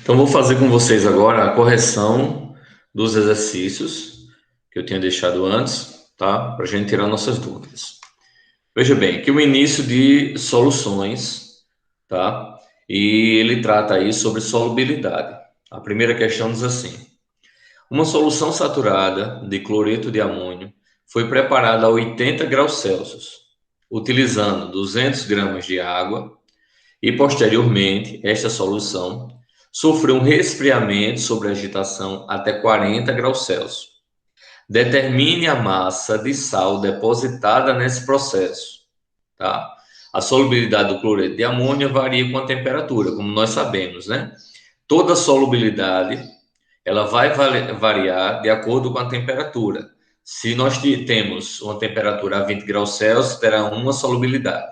Então, vou fazer com vocês agora a correção dos exercícios que eu tinha deixado antes, tá? Para a gente tirar nossas dúvidas. Veja bem, aqui o início de soluções, tá? E ele trata aí sobre solubilidade. A primeira questão diz assim: uma solução saturada de cloreto de amônio foi preparada a 80 graus Celsius, utilizando 200 gramas de água e, posteriormente, esta solução sofreu um resfriamento sobre agitação até 40 graus Celsius. Determine a massa de sal depositada nesse processo, tá? A solubilidade do cloreto de amônia varia com a temperatura, como nós sabemos, né? Toda solubilidade ela vai variar de acordo com a temperatura. Se nós temos uma temperatura a 20 graus Celsius, terá uma solubilidade.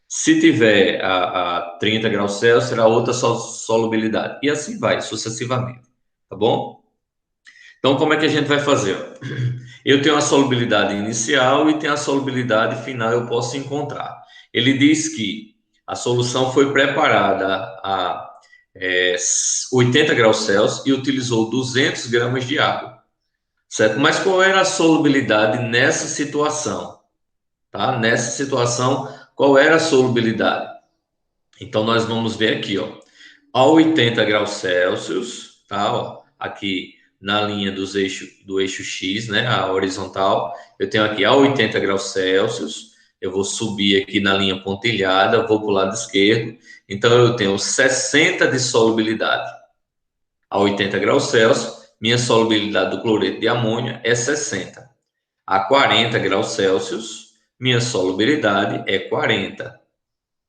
Se tiver a 30 graus Celsius, será outra solubilidade. E assim vai, sucessivamente. Tá bom? Então, como é que a gente vai fazer? Eu tenho a solubilidade inicial e tenho a solubilidade final, eu posso encontrar. Ele diz que a solução foi preparada a 80 graus Celsius e utilizou 200 gramas de água, certo? Mas qual era a solubilidade nessa situação? Tá? Nessa situação, qual era a solubilidade? Então, nós vamos ver aqui, ó, a 80 graus Celsius, tá? Ó, aqui na linha do eixo X, né? A horizontal, eu tenho aqui a 80 graus Celsius, eu vou subir aqui na linha pontilhada, vou para o lado esquerdo, então eu tenho 60 de solubilidade. A 80 graus Celsius, minha solubilidade do cloreto de amônia é 60. A 40 graus Celsius, minha solubilidade é 40,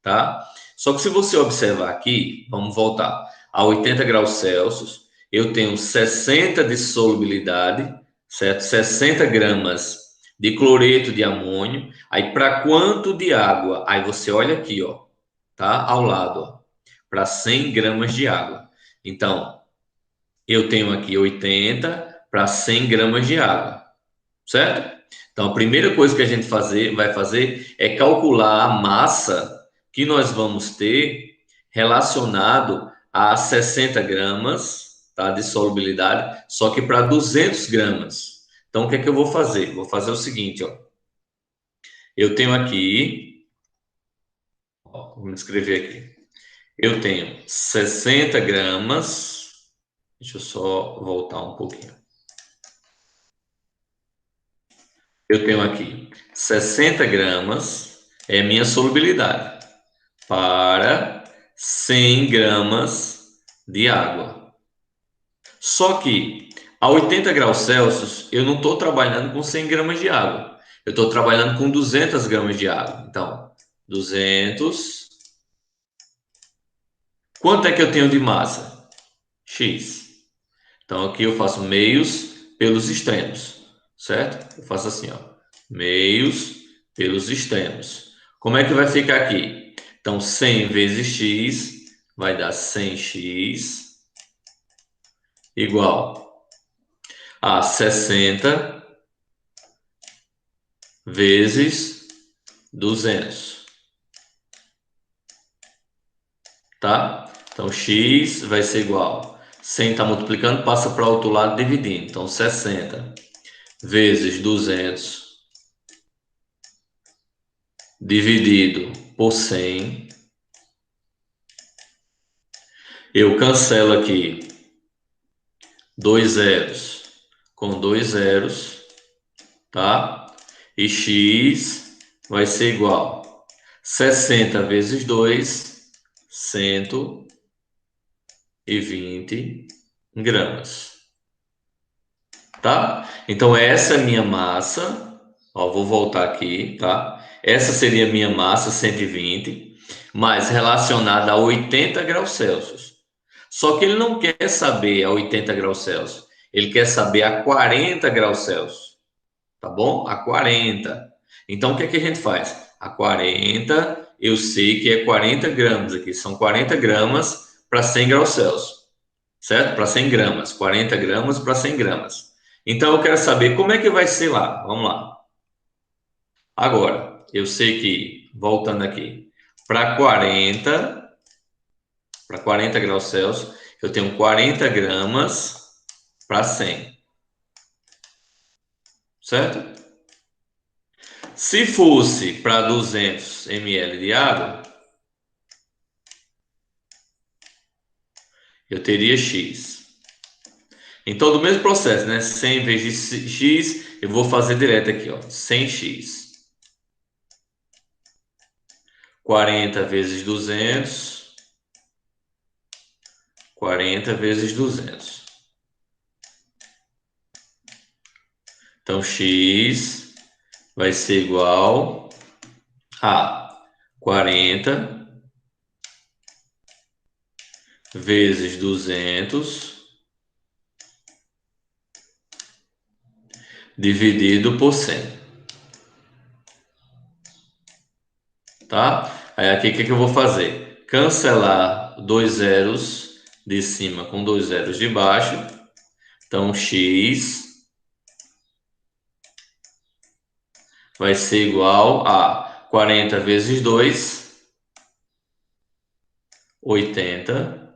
tá? Só que se você observar aqui, vamos voltar, a 80 graus Celsius, eu tenho 60 de solubilidade, certo? 60 gramas de cloreto de amônio. Aí, para quanto de água? Aí você olha aqui, ó, tá? Ao lado, ó, para 100 gramas de água. Então, eu tenho aqui 80 para 100 gramas de água, certo? Então, a primeira coisa que a gente vai fazer é calcular a massa que nós vamos ter relacionado a 60 gramas, tá, de solubilidade, só que para 200 gramas. Então, o que é que eu vou fazer? Vou fazer o seguinte, ó. Eu tenho aqui, ó, vamos escrever aqui. Eu tenho 60 gramas. Deixa eu só voltar um pouquinho. Eu tenho aqui 60 gramas, é minha solubilidade, para 100 gramas de água. Só que a 80 graus Celsius, eu não estou trabalhando com 100 gramas de água. Eu estou trabalhando com 200 gramas de água. Então, 200. Quanto é que eu tenho de massa? X. Então, aqui eu faço meios pelos extremos, certo? Eu faço assim, ó, meios pelos extremos. Como é que vai ficar aqui? Então, 100 vezes x vai dar 100x igual a 60 vezes 200, tá? Então, x vai ser igual. 100 está multiplicando, passa para o outro lado dividindo. Então, 60 vezes 200 dividido por 100. Eu cancelo aqui dois zeros com dois zeros, tá? E x vai ser igual 60 vezes 2, 120 gramas, tá? Então, essa é a minha massa. Ó, vou voltar aqui, tá? Essa seria a minha massa, 120, mas relacionada a 80 graus Celsius. Só que ele não quer saber a 80 graus Celsius. Ele quer saber a 40 graus Celsius. Tá bom? A 40. Então, o que é que a gente faz? A 40, eu sei que é 40 gramas aqui. São 40 gramas para 100 graus Celsius. Certo? Para 100 gramas. 40 gramas para 100 gramas. Então, eu quero saber como é que vai ser lá. Vamos lá. Agora, eu sei que, voltando aqui, para 40 graus Celsius, Eu tenho 40 gramas para 100. Certo? Se fosse para 200 ml de água, eu teria X. Então, do mesmo processo, né? 100 vezes X, eu vou fazer direto aqui, ó. 100x. 40 vezes 200. 40 vezes 200. Então, X vai ser igual a 40 vezes 200 dividido por 100. Tá? Aí aqui o que eu vou fazer? Cancelar dois zeros de cima com dois zeros de baixo. Então, X vai ser igual a 40 vezes 2, 80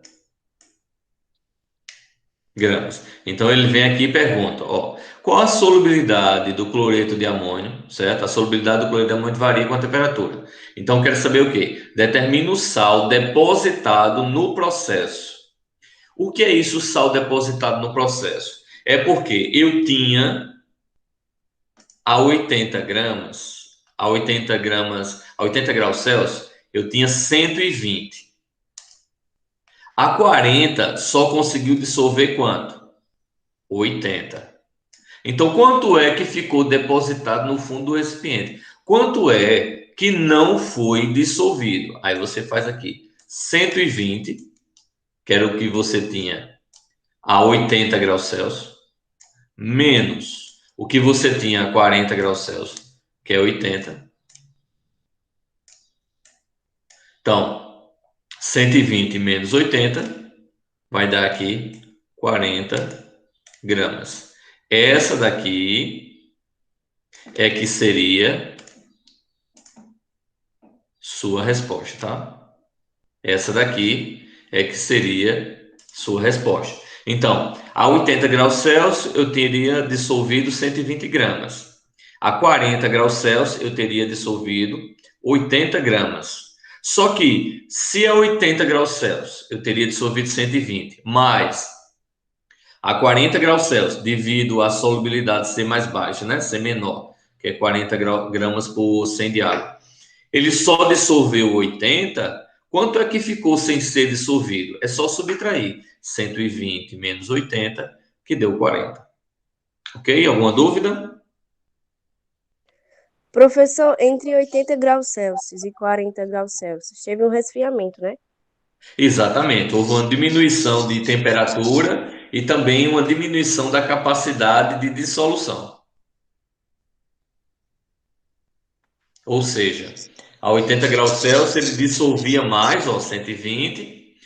gramas. Então, ele vem aqui e pergunta, ó, qual a solubilidade do cloreto de amônio, certo? A solubilidade do cloreto de amônio varia com a temperatura. Então, quero saber o quê? Determina o sal depositado no processo. O que é isso, sal depositado no processo? É porque eu tinha a 80 gramas, a 80 graus Celsius, eu tinha 120. A 40 só conseguiu dissolver quanto? 80. Então, quanto é que ficou depositado no fundo do recipiente? Quanto é que não foi dissolvido? Aí você faz aqui 120, que era o que você tinha a 80 graus Celsius, menos o que você tinha a 40 graus Celsius, que é 80. Então, 120 menos 80 vai dar aqui 40 gramas. Essa daqui é que seria sua resposta, tá? Essa daqui é que seria sua resposta. Então, a 80 graus Celsius eu teria dissolvido 120 gramas. A 40 graus Celsius eu teria dissolvido 80 gramas. Só que, se a 80 graus Celsius eu teria dissolvido 120, mas a 40 graus Celsius, devido à solubilidade ser mais baixa, né? Ser menor, que é 40 gramas por 100 de água, ele só dissolveu 80, quanto é que ficou sem ser dissolvido? É só subtrair 120 menos 80, que deu 40. Ok? Alguma dúvida? Professor, entre 80 graus Celsius e 40 graus Celsius, teve um resfriamento, né? Exatamente. Houve uma diminuição de temperatura e também uma diminuição da capacidade de dissolução. Ou seja, a 80 graus Celsius ele dissolvia mais, ó, 120,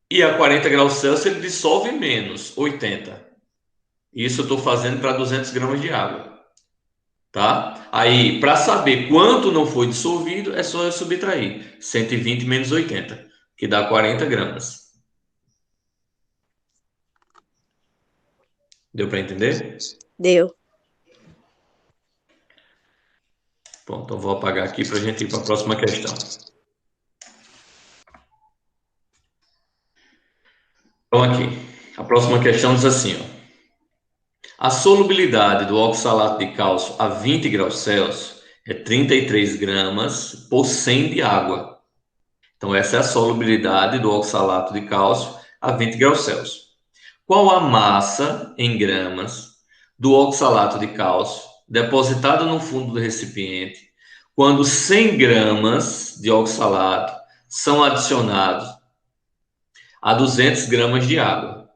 e a 40 graus Celsius ele dissolve menos, 80. Isso eu estou fazendo para 200 gramas de água, tá? Aí, para saber quanto não foi dissolvido, é só eu subtrair 120 menos 80, que dá 40 gramas. Deu para entender? Deu. Bom, então vou apagar aqui para a gente ir para a próxima questão. Então, aqui, a próxima questão diz assim, ó. A solubilidade do oxalato de cálcio a 20 graus Celsius é 33 gramas por 100 de água. Então, essa é a solubilidade do oxalato de cálcio a 20 graus Celsius. Qual a massa em gramas do oxalato de cálcio depositada no fundo do recipiente quando 100 gramas de oxalato são adicionados a 200 gramas de água?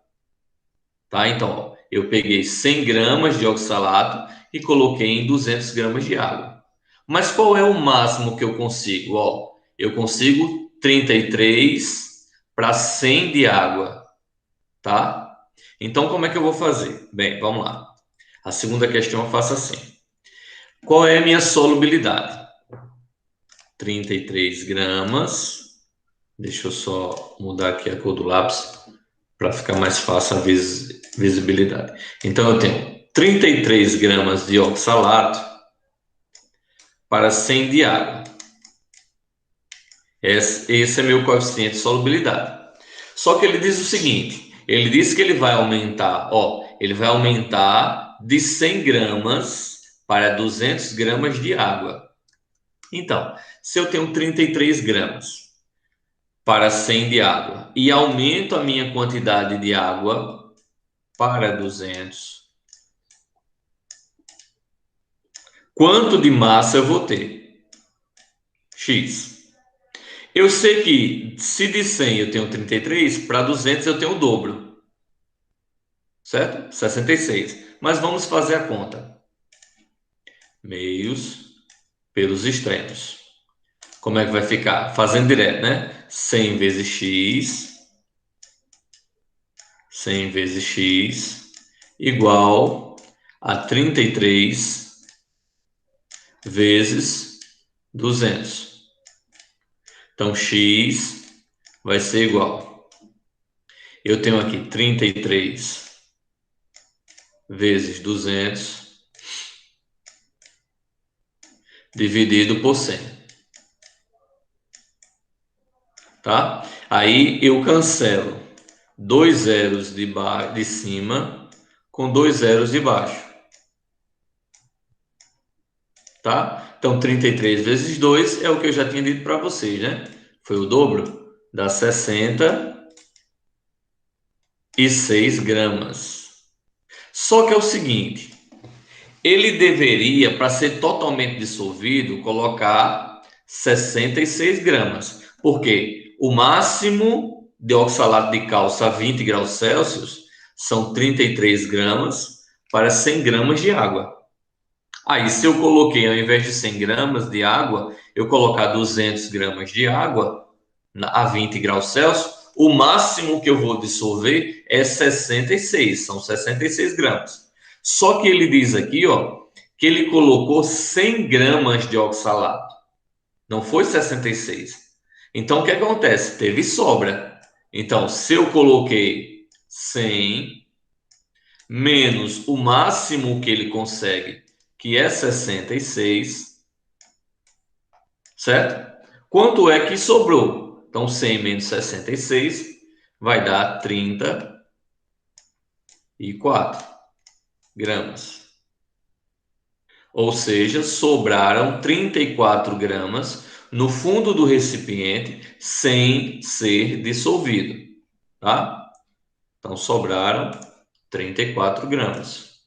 Tá? Então, ó, eu peguei 100 gramas de oxalato e coloquei em 200 gramas de água. Mas qual é o máximo que eu consigo? Ó, eu consigo 33 para 100 de água, tá? Então, como é que eu vou fazer? Bem, vamos lá. A segunda questão eu faço assim. Qual é a minha solubilidade? 33 gramas. Deixa eu só mudar aqui a cor do lápis para ficar mais fácil a visibilidade. Então, eu tenho 33 gramas de oxalato para 100 de água. Esse é meu coeficiente de solubilidade. Só que ele diz o seguinte, ele diz que ele vai aumentar, ele vai aumentar de 100 gramas para 200 gramas de água. Então, se eu tenho 33 gramas para 100 de água e aumento a minha quantidade de água para 200, quanto de massa eu vou ter? X. Eu sei que se de 100 eu tenho 33, para 200 eu tenho o dobro. Certo? 66. Mas vamos fazer a conta. Meios pelos extremos. Como é que vai ficar? Fazendo direto, né? 100 vezes x. 100 vezes x igual a 33 vezes 200. Então, x vai ser igual. Eu tenho aqui 33 vezes 200 dividido por 100. Tá? Aí eu cancelo 2 zeros de cima com 2 zeros de baixo. Tá? Então, 33 vezes 2 é o que eu já tinha dito para vocês, né? Foi o dobro, dá 66 gramas. Só que é o seguinte, ele deveria, para ser totalmente dissolvido, colocar 66 gramas. Por quê? O máximo de oxalato de cálcio a 20 graus Celsius são 33 gramas para 100 gramas de água. Aí, se eu coloquei, ao invés de 100 gramas de água, eu colocar 200 gramas de água a 20 graus Celsius, o máximo que eu vou dissolver é 66, são 66 gramas. Só que ele diz aqui, que ele colocou 100 gramas de oxalato, não foi 66. Então, o que acontece? Teve sobra. Então, se eu coloquei 100 menos o máximo que ele consegue, que é 66, certo? Quanto é que sobrou? Então, 100 menos 66 vai dar 34 gramas. Ou seja, sobraram 34 gramas no fundo do recipiente sem ser dissolvido, tá? Então, sobraram 34 gramas.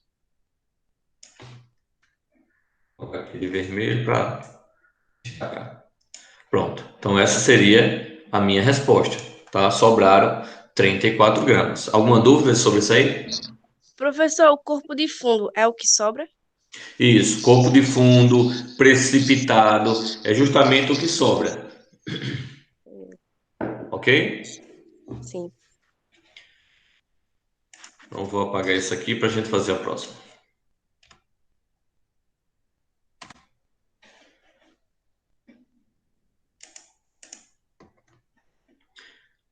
Vou colocar aqui de vermelho para destacar. Pronto. Então, essa seria a minha resposta, tá? Sobraram 34 gramas. Alguma dúvida sobre isso aí? Professor, o corpo de fundo é o que sobra? Isso, corpo de fundo, precipitado, é justamente o que sobra. Ok? Sim. Então, vou apagar isso aqui para a gente fazer a próxima.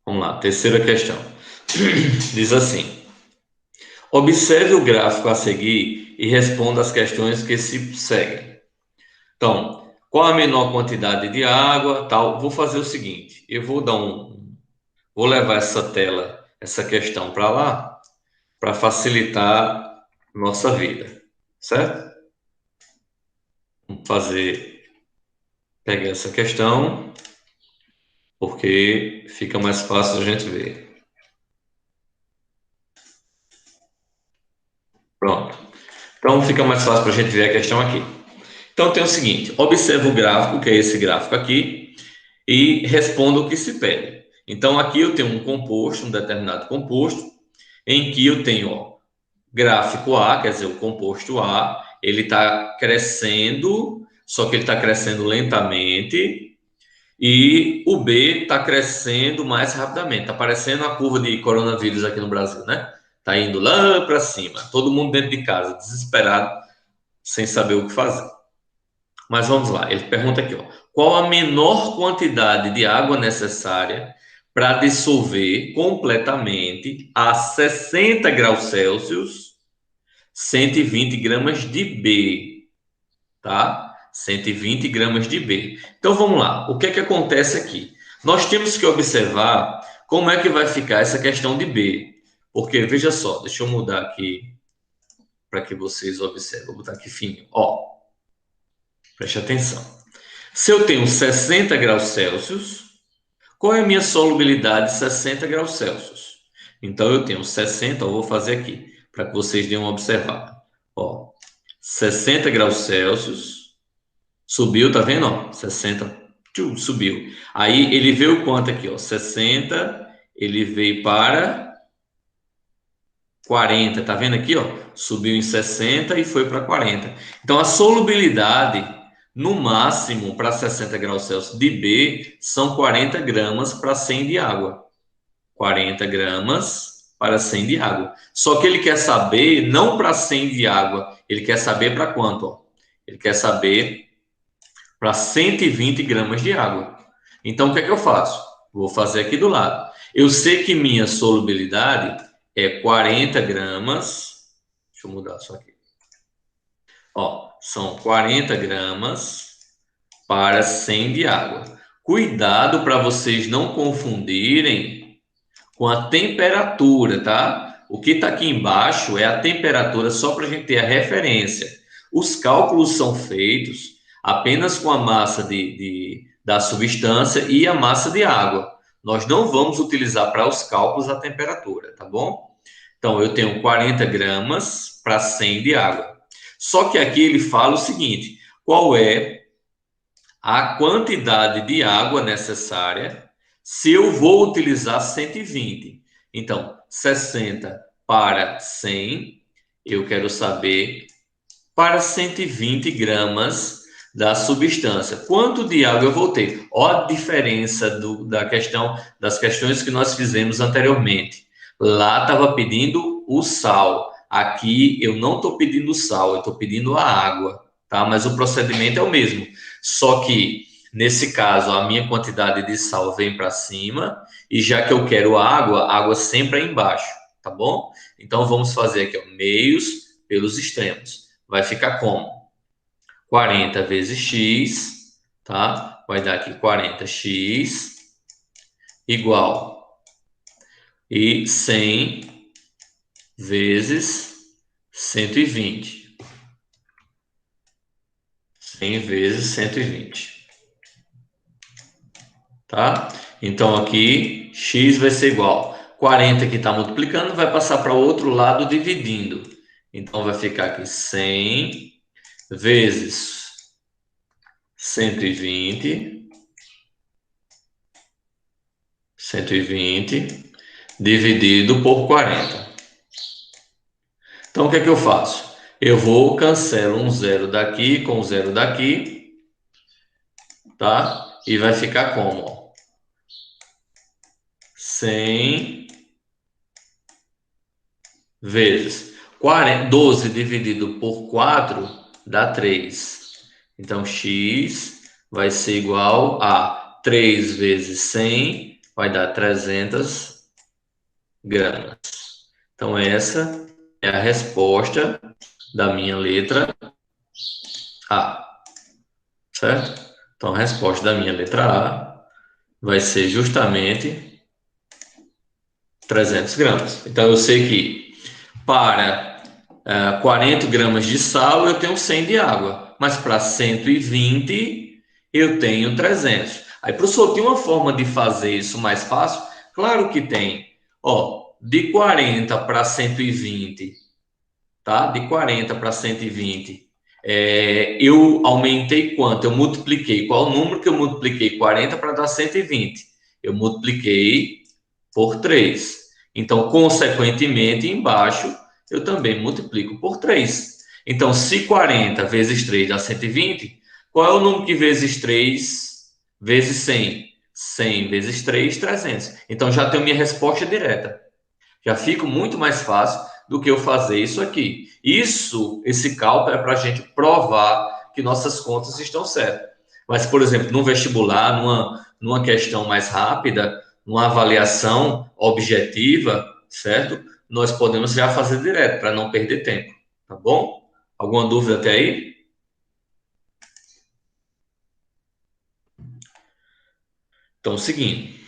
Vamos lá, terceira questão. Diz assim: observe o gráfico a seguir e responda as questões que se seguem. Então, qual a menor quantidade de água, tal? Vou fazer o seguinte, eu vou vou levar essa tela, essa questão para lá, para facilitar nossa vida, certo? Vamos pegar essa questão, porque fica mais fácil a gente ver. Pronto. Então fica mais fácil para a gente ver a questão aqui. Então tem o seguinte, observa o gráfico, que é esse gráfico aqui, e responda o que se pede. Então aqui eu tenho um composto, um determinado composto, em que eu tenho, gráfico A, quer dizer, o composto A, ele está crescendo, só que ele está crescendo lentamente, e o B está crescendo mais rapidamente. Está parecendo a curva de coronavírus aqui no Brasil, né? Está indo lá para cima. Todo mundo dentro de casa, desesperado, sem saber o que fazer. Mas vamos lá. Ele pergunta aqui, qual a menor quantidade de água necessária para dissolver completamente a 60 graus Celsius 120 gramas de B, tá? 120 gramas de B. Então vamos lá, o que é que acontece aqui? Nós temos que observar como é que vai ficar essa questão de B. Porque, veja só, deixa eu mudar aqui para que vocês observem. Vou botar aqui fininho. Ó, preste atenção. Se eu tenho 60 graus Celsius, qual é a minha solubilidade de 60 graus Celsius? Então, eu tenho 60, eu vou fazer aqui, para que vocês deem uma observada. Ó, 60 graus Celsius, subiu, tá vendo? Ó, 60, subiu. Aí, ele veio quanto aqui? Ó, 60, ele veio para 40, tá vendo aqui? Ó, subiu em 60 e foi para 40. Então, a solubilidade no máximo, para 60 graus Celsius de B, são 40 gramas para 100 de água. 40 gramas para 100 de água. Só que ele quer saber, não para 100 de água, ele quer saber para quanto? Ó? Ele quer saber para 120 gramas de água. Então, o que é que eu faço? Vou fazer aqui do lado. Eu sei que minha solubilidade é 40 gramas. Deixa eu mudar só aqui. Ó, são 40 gramas para 100 de água. Cuidado para vocês não confundirem com a temperatura, tá? O que está aqui embaixo é a temperatura, só para a gente ter a referência. Os cálculos são feitos apenas com a massa da substância e a massa de água. Nós não vamos utilizar para os cálculos a temperatura, tá bom? Então, eu tenho 40 gramas para 100 de água. Só que aqui ele fala o seguinte, qual é a quantidade de água necessária se eu vou utilizar 120. Então, 60 para 100, eu quero saber para 120 gramas da substância. Quanto de água eu vou ter? Olha a diferença das questões que nós fizemos anteriormente. Lá estava pedindo o sal. Aqui eu não estou pedindo sal, eu estou pedindo a água, tá? Mas o procedimento é o mesmo. Só que, nesse caso, a minha quantidade de sal vem para cima, e já que eu quero água, a água sempre é embaixo, tá bom? Então, vamos fazer aqui, ó, meios pelos extremos. Vai ficar como? 40 vezes x, tá? Vai dar aqui 40x igual e 100 vezes 120. 100 vezes 120. Tá? Então, aqui, x vai ser igual. 40 que está multiplicando, vai passar para o outro lado dividindo. Então, vai ficar aqui 100 vezes 120. 120 dividido por 40. Então, o que é que eu faço? Eu vou cancelo um zero daqui com um zero daqui, tá? E vai ficar como? 100 vezes 12 dividido por 4 dá 3. Então, x vai ser igual a 3 vezes 100, vai dar 300 gramas. Então, essa é a resposta da minha letra A, certo? Então, a resposta da minha letra A vai ser justamente 300 gramas. Então, eu sei que para 40 gramas de sal, eu tenho 100 de água. Mas para 120, eu tenho 300. Aí, professor, tem uma forma de fazer isso mais fácil? Claro que tem. Ó, de 40 para 120, tá? De 40 para 120, eu aumentei quanto? Eu multipliquei. Qual o número que eu multipliquei 40 para dar 120? Eu multipliquei por 3. Então, consequentemente, embaixo, eu também multiplico por 3. Então, se 40 vezes 3 dá 120, qual é o número que vezes 3 vezes 100? 100 vezes 3, 300. Então, já tenho minha resposta direta. Já fica muito mais fácil do que eu fazer isso aqui. Esse cálculo é para a gente provar que nossas contas estão certas. Mas, por exemplo, no vestibular, numa questão mais rápida, uma avaliação objetiva, certo? Nós podemos já fazer direto, para não perder tempo, tá bom? Alguma dúvida até aí? Então, seguindo.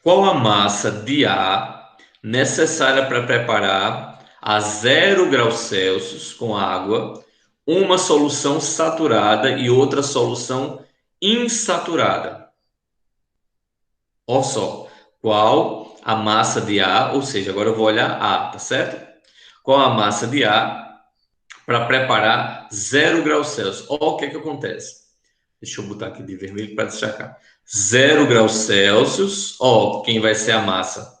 Qual a massa de A necessária para preparar a 0 graus Celsius com água, uma solução saturada e outra solução insaturada? Olha só, qual a massa de A, ou seja, agora eu vou olhar A, tá certo? Qual a massa de A para preparar 0 graus Celsius? Olha o que é que acontece. Deixa eu botar aqui de vermelho para destacar. 0 graus Celsius, ó, quem vai ser a massa?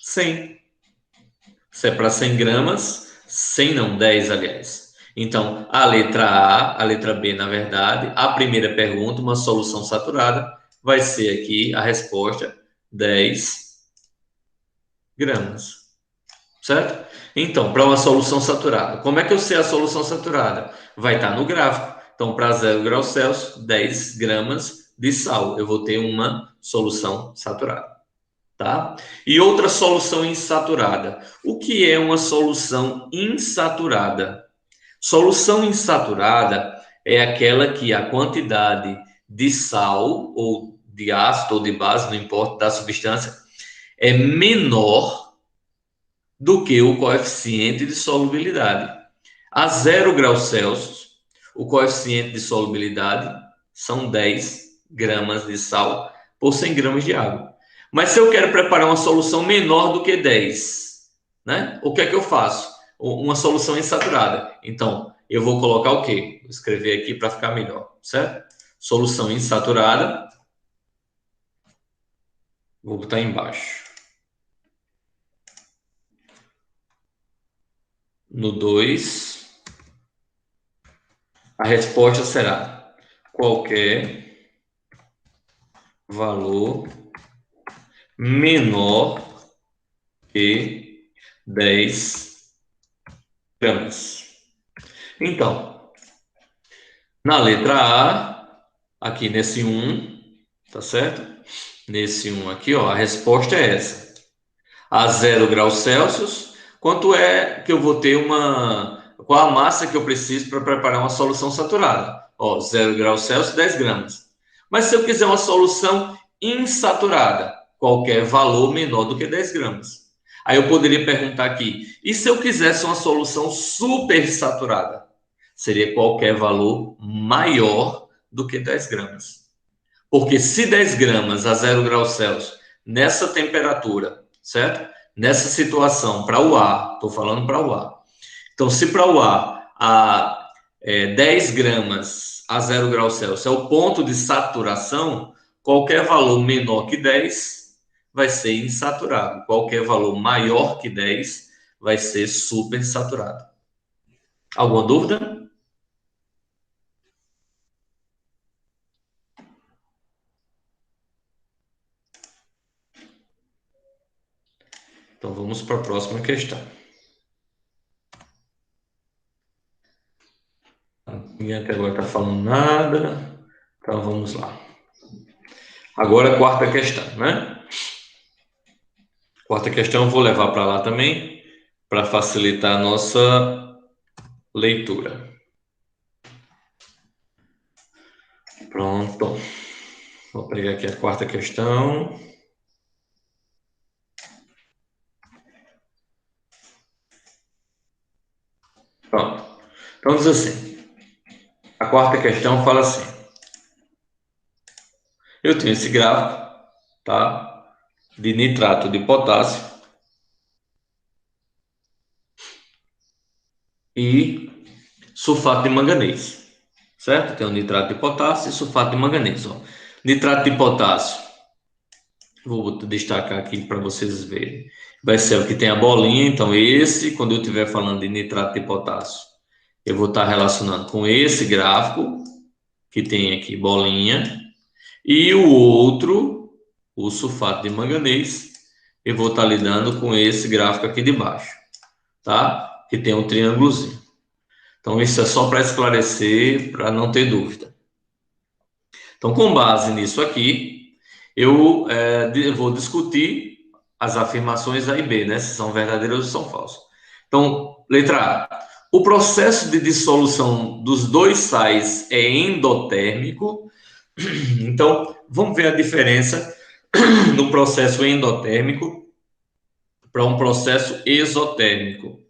100. Se é para 100 gramas, 100 não, 10, aliás. Então, a letra A, a letra B, na verdade, a primeira pergunta, uma solução saturada, vai ser aqui a resposta 10 gramas. Certo? Então, para uma solução saturada, como é que eu sei a solução saturada? Vai estar no gráfico. Então, para 0 graus Celsius, 10 gramas de sal. Eu vou ter uma solução saturada. Tá? E outra solução insaturada. O que é uma solução insaturada? Solução insaturada é aquela que a quantidade de sal, ou de ácido, ou de base, não importa, da substância, é menor do que o coeficiente de solubilidade. A 0 graus Celsius, o coeficiente de solubilidade são 10 gramas de sal por 100 gramas de água. Mas se eu quero preparar uma solução menor do que 10, né? O que é que eu faço? Uma solução insaturada. Então, eu vou colocar o quê? Vou escrever aqui para ficar melhor, certo? Solução insaturada. Vou botar embaixo. No 2, a resposta será qualquer valor menor que 10 gramas. Então, na letra A, aqui nesse 1, tá certo? Nesse 1 aqui, ó, a resposta é essa. A 0 graus Celsius, quanto é que eu vou ter qual a massa que eu preciso para preparar uma solução saturada? Ó, 0 graus Celsius, 10 gramas. Mas se eu quiser uma solução insaturada, qualquer valor menor do que 10 gramas. Aí eu poderia perguntar aqui, e se eu quisesse uma solução supersaturada? Seria qualquer valor maior do que 10 gramas. Porque se 10 gramas a 0 graus Celsius, nessa temperatura, certo? Nessa situação, para o ar, estou falando para o ar. Então, se para o ar, 10 gramas a 0 graus Celsius é o ponto de saturação, qualquer valor menor que 10 vai ser insaturado. Qualquer valor maior que 10 vai ser supersaturado. Alguma dúvida? Então, vamos para a próxima questão. Ninguém até agora está falando nada. Então, vamos lá. Agora, a quarta questão, né? Quarta questão eu vou levar para lá também, para facilitar a nossa leitura. Pronto. Vou pegar aqui a quarta questão. Pronto. Então, diz assim. A quarta questão fala assim. Eu tenho esse gráfico, tá? De nitrato de potássio e sulfato de manganês, certo? Tem o nitrato de potássio e sulfato de manganês, ó. Nitrato de potássio, vou destacar aqui para vocês verem. Vai ser o que tem a bolinha, então esse, quando eu estiver falando de nitrato de potássio, eu vou estar relacionando com esse gráfico, que tem aqui bolinha, e o outro, o sulfato de manganês, eu vou estar lidando com esse gráfico aqui de baixo, tá? Que tem um triângulozinho. Então, isso é só para esclarecer, para não ter dúvida. Então, com base nisso aqui, eu vou discutir as afirmações A e B, né? Se são verdadeiras ou são falsas. Então, letra A. O processo de dissolução dos dois sais é endotérmico. Então, vamos ver a diferença do processo endotérmico para um processo exotérmico,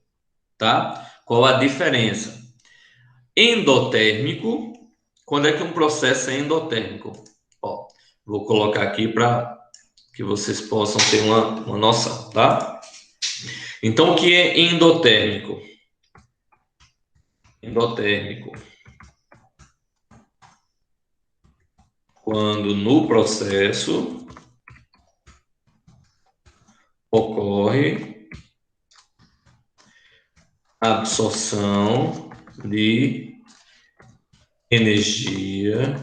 tá? Qual a diferença? Endotérmico, quando é que um processo é endotérmico? Ó, vou colocar aqui para que vocês possam ter uma noção, tá? Então, o que é endotérmico? Endotérmico, quando no processo ocorre a absorção de energia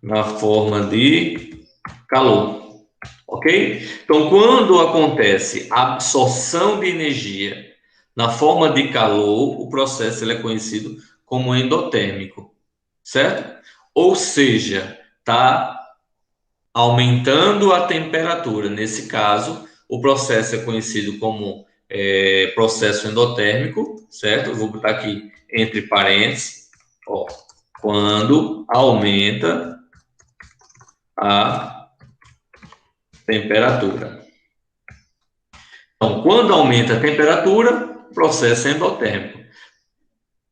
na forma de calor, ok? Então, quando acontece a absorção de energia na forma de calor, o processo ele é conhecido como endotérmico, certo? Ou seja, está aumentando a temperatura. Nesse caso, o processo é conhecido como processo endotérmico, certo? Eu vou botar aqui entre parênteses, ó, quando aumenta a temperatura. Então, quando aumenta a temperatura, processo endotérmico.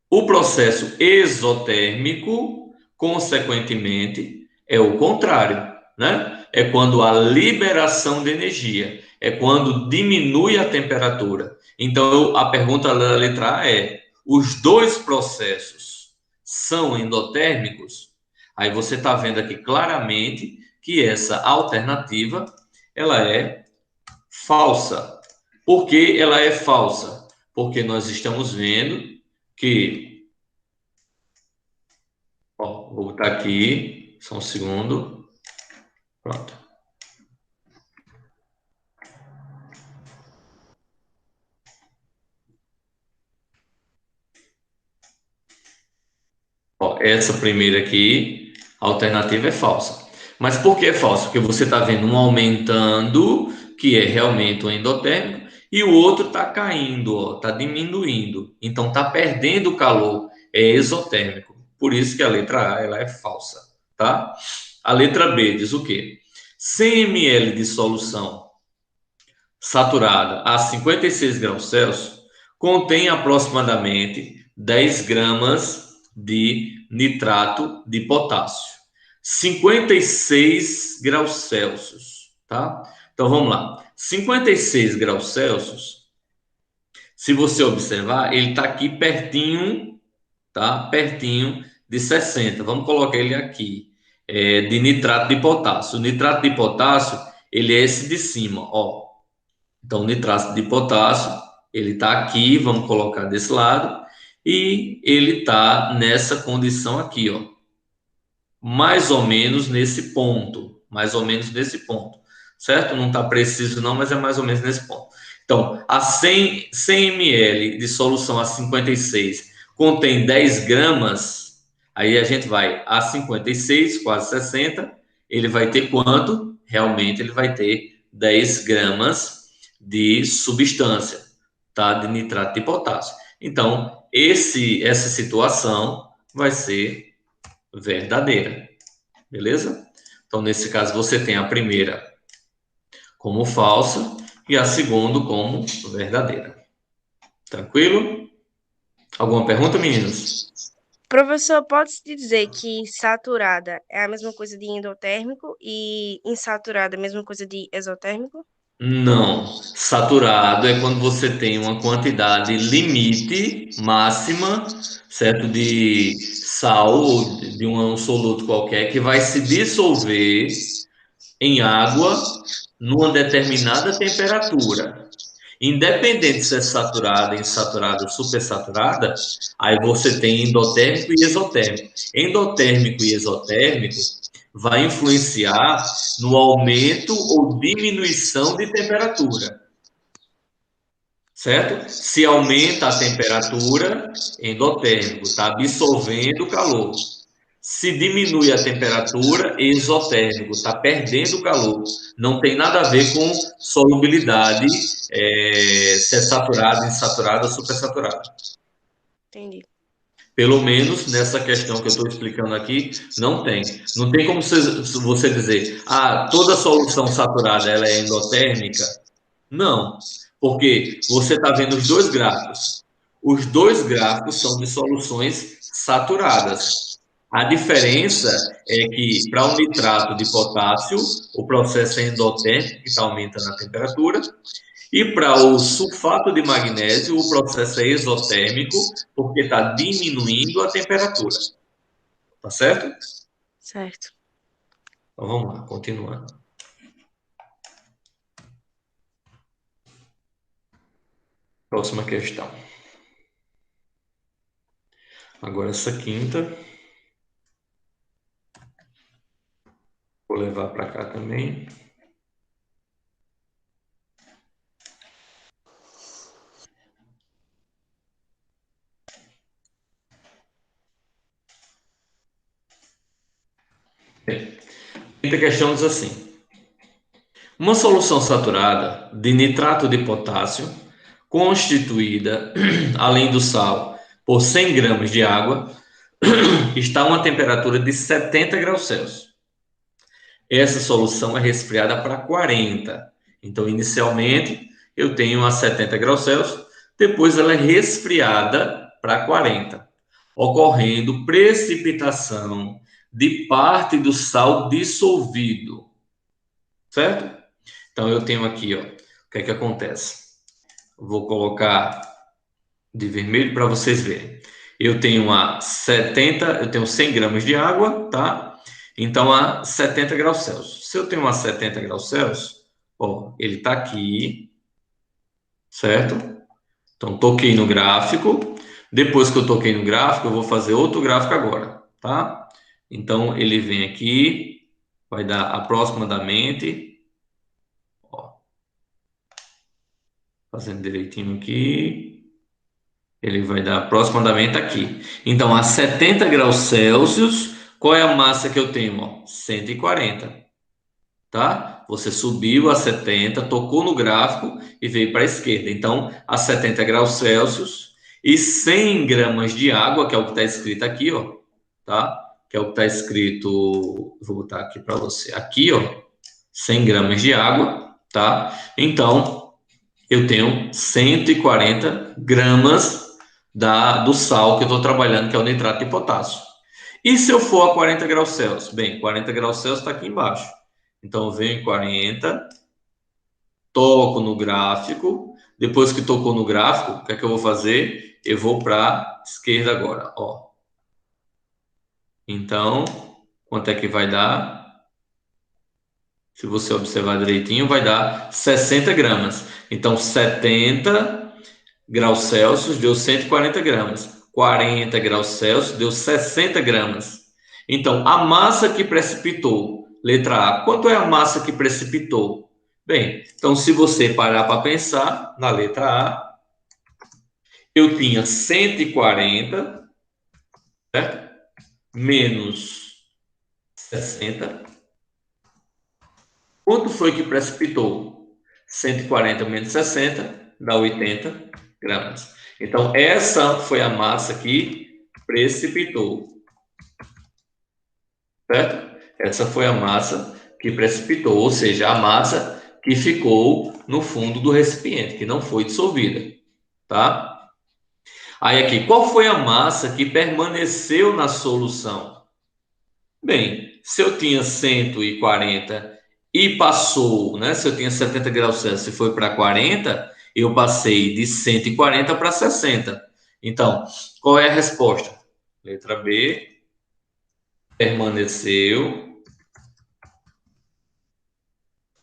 O processo exotérmico, consequentemente, é o contrário, né? É quando a liberação de energia, é quando diminui a temperatura. Então, a pergunta da letra A é: os dois processos são endotérmicos? Aí você está vendo aqui claramente que essa alternativa ela é falsa. Por que ela é falsa? Porque nós estamos vendo que, ó, vou botar aqui, só um segundo, pronto. Ó, essa primeira aqui, a alternativa é falsa. Mas por que é falsa? Porque você está vendo um aumentando, que é realmente um endotérmico, e o outro está caindo, está diminuindo. Então está perdendo calor, é exotérmico. Por isso que a letra A ela é falsa, tá? A letra B diz o quê? 100 ml de solução saturada a 56 graus Celsius contém aproximadamente 10 gramas de nitrato de potássio. 56 graus Celsius, tá? Então vamos lá. 56 graus Celsius, se você observar, ele está aqui pertinho, tá? Pertinho de 60. Vamos colocar ele aqui, de nitrato de potássio. O nitrato de potássio, ele é esse de cima, ó. Então, o nitrato de potássio, ele está aqui, vamos colocar desse lado, e ele está nessa condição aqui, ó. Mais ou menos nesse ponto, mais ou menos nesse ponto, certo? Não está preciso não, mas é mais ou menos nesse ponto. Então, a 100 ml de solução a 56 contém 10 gramas, aí a gente vai a 56, quase 60, ele vai ter quanto? Realmente ele vai ter 10 gramas de substância, tá? De nitrato de potássio. Então, essa situação vai ser verdadeira, beleza? Então, nesse caso, você tem a primeira como falsa e a segunda como verdadeira. Tranquilo? Alguma pergunta, meninos? Professor, pode-se dizer que saturada é a mesma coisa de endotérmico e insaturada é a mesma coisa de exotérmico? Não. Saturado é quando você tem uma quantidade limite máxima, certo? De sal ou de um soluto qualquer que vai se dissolver em água numa determinada temperatura. Independente se é saturada, insaturada ou supersaturada, aí você tem endotérmico e exotérmico. Endotérmico e exotérmico vai influenciar no aumento ou diminuição de temperatura, certo? Se aumenta a temperatura, endotérmico, está absorvendo o calor. Se diminui a temperatura, exotérmico, está perdendo calor. Não tem nada a ver com solubilidade, se é saturada, insaturada ou supersaturada. Entendi. Pelo menos nessa questão que eu estou explicando aqui, não tem. Não tem como você dizer, toda solução saturada ela é endotérmica. Não, porque você está vendo os dois gráficos. Os dois gráficos são de soluções saturadas. A diferença é que para o nitrato de potássio, o processo é endotérmico, que está aumentando a temperatura, e para o sulfato de magnésio, o processo é exotérmico, porque está diminuindo a temperatura. Tá certo? Certo. Então vamos lá, continuando. Próxima questão. Agora essa quinta. Vou levar para cá também. Quinta questão diz assim: uma solução saturada de nitrato de potássio, constituída, além do sal, por 100 gramas de água, está a uma temperatura de 70 graus Celsius. Essa solução é resfriada para 40. Então, inicialmente, eu tenho a 70 graus Celsius, depois ela é resfriada para 40, ocorrendo precipitação de parte do sal dissolvido, certo? Então, eu tenho aqui, ó, o que é que acontece? Vou colocar de vermelho para vocês verem. Eu tenho 100 gramas de água, tá? Então, a 70 graus Celsius. Se eu tenho a 70 graus Celsius, ó, ele está aqui, certo? Então, toquei no gráfico. Depois que eu toquei no gráfico, eu vou fazer outro gráfico agora, tá? Então, ele vem aqui, vai dar aproximadamente, ó, fazendo direitinho aqui, ele vai dar aproximadamente aqui. Então, a 70 graus Celsius, qual é a massa que eu tenho? Ó, 140, tá? Você subiu a 70, tocou no gráfico e veio para a esquerda. Então, a 70 graus Celsius e 100 gramas de água, que é o que está escrito aqui, ó, tá? Que é o que está escrito, vou botar aqui para você. Aqui, ó, 100 gramas de água, tá? Então, eu tenho 140 gramas do sal que eu estou trabalhando, que é o nitrato de potássio. E se eu for a 40 graus Celsius? Bem, 40 graus Celsius está aqui embaixo. Então, eu venho em 40, toco no gráfico. Depois que tocou no gráfico, o que é que eu vou fazer? Eu vou para a esquerda agora, ó. Então, quanto é que vai dar? Se você observar direitinho, vai dar 60 gramas. Então, 70 graus Celsius deu 140 gramas. 40 graus Celsius deu 60 gramas. Então, a massa que precipitou, letra A, quanto é a massa que precipitou? Bem, então se você parar para pensar, na letra A, eu tinha 140, certo? Menos 60. Quanto foi que precipitou? 140 menos 60 dá 80 gramas. Então, essa foi a massa que precipitou, certo? Essa foi a massa que precipitou, ou seja, a massa que ficou no fundo do recipiente, que não foi dissolvida, tá? Aí aqui, qual foi a massa que permaneceu na solução? Bem, se eu tinha 140 e passou, né? Se eu tinha 70 graus Celsius e foi para 40, eu passei de 140 para 60. Então, qual é a resposta? Letra B, permaneceu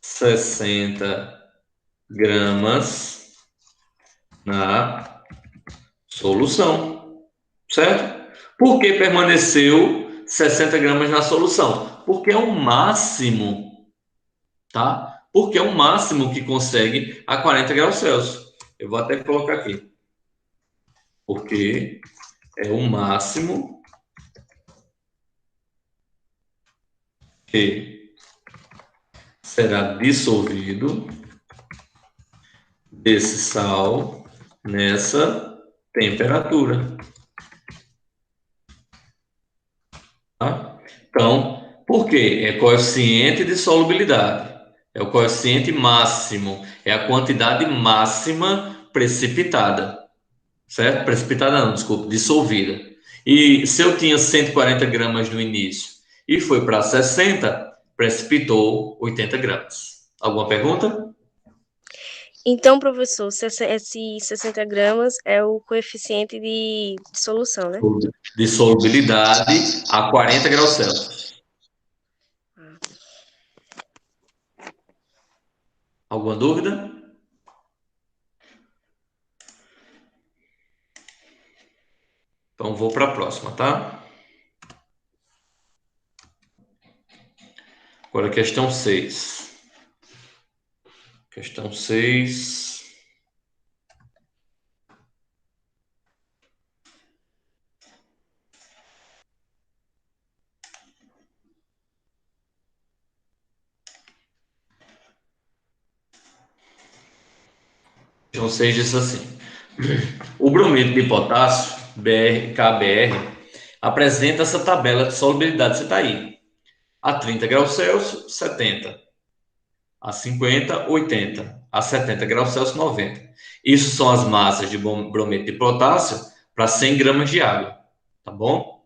60 gramas na solução, certo? Por que permaneceu 60 gramas na solução? Porque é o máximo, tá? Porque é o máximo que consegue a 40 graus Celsius. Eu vou até colocar aqui. Porque é o máximo que será dissolvido desse sal nessa temperatura. Tá? Então, por quê? É coeficiente de solubilidade. É o coeficiente máximo. É a quantidade máxima precipitada. Certo? Precipitada não, desculpa, dissolvida. E se eu tinha 140 gramas no início e foi para 60, precipitou 80 gramas. Alguma pergunta? Então, professor, esse 60 gramas é o coeficiente de dissolução, né? De solubilidade a 40 graus Celsius. Alguma dúvida? Então vou para a próxima, tá? Agora questão 6. Questão 6. Questão 6 diz assim: o brometo de potássio, KBr, apresenta essa tabela de solubilidade. Você está aí. A 30 graus Celsius, 70. A 50, 80. A 70 graus Celsius, 90. Isso são as massas de brometo de potássio para 100 gramas de água. Tá bom?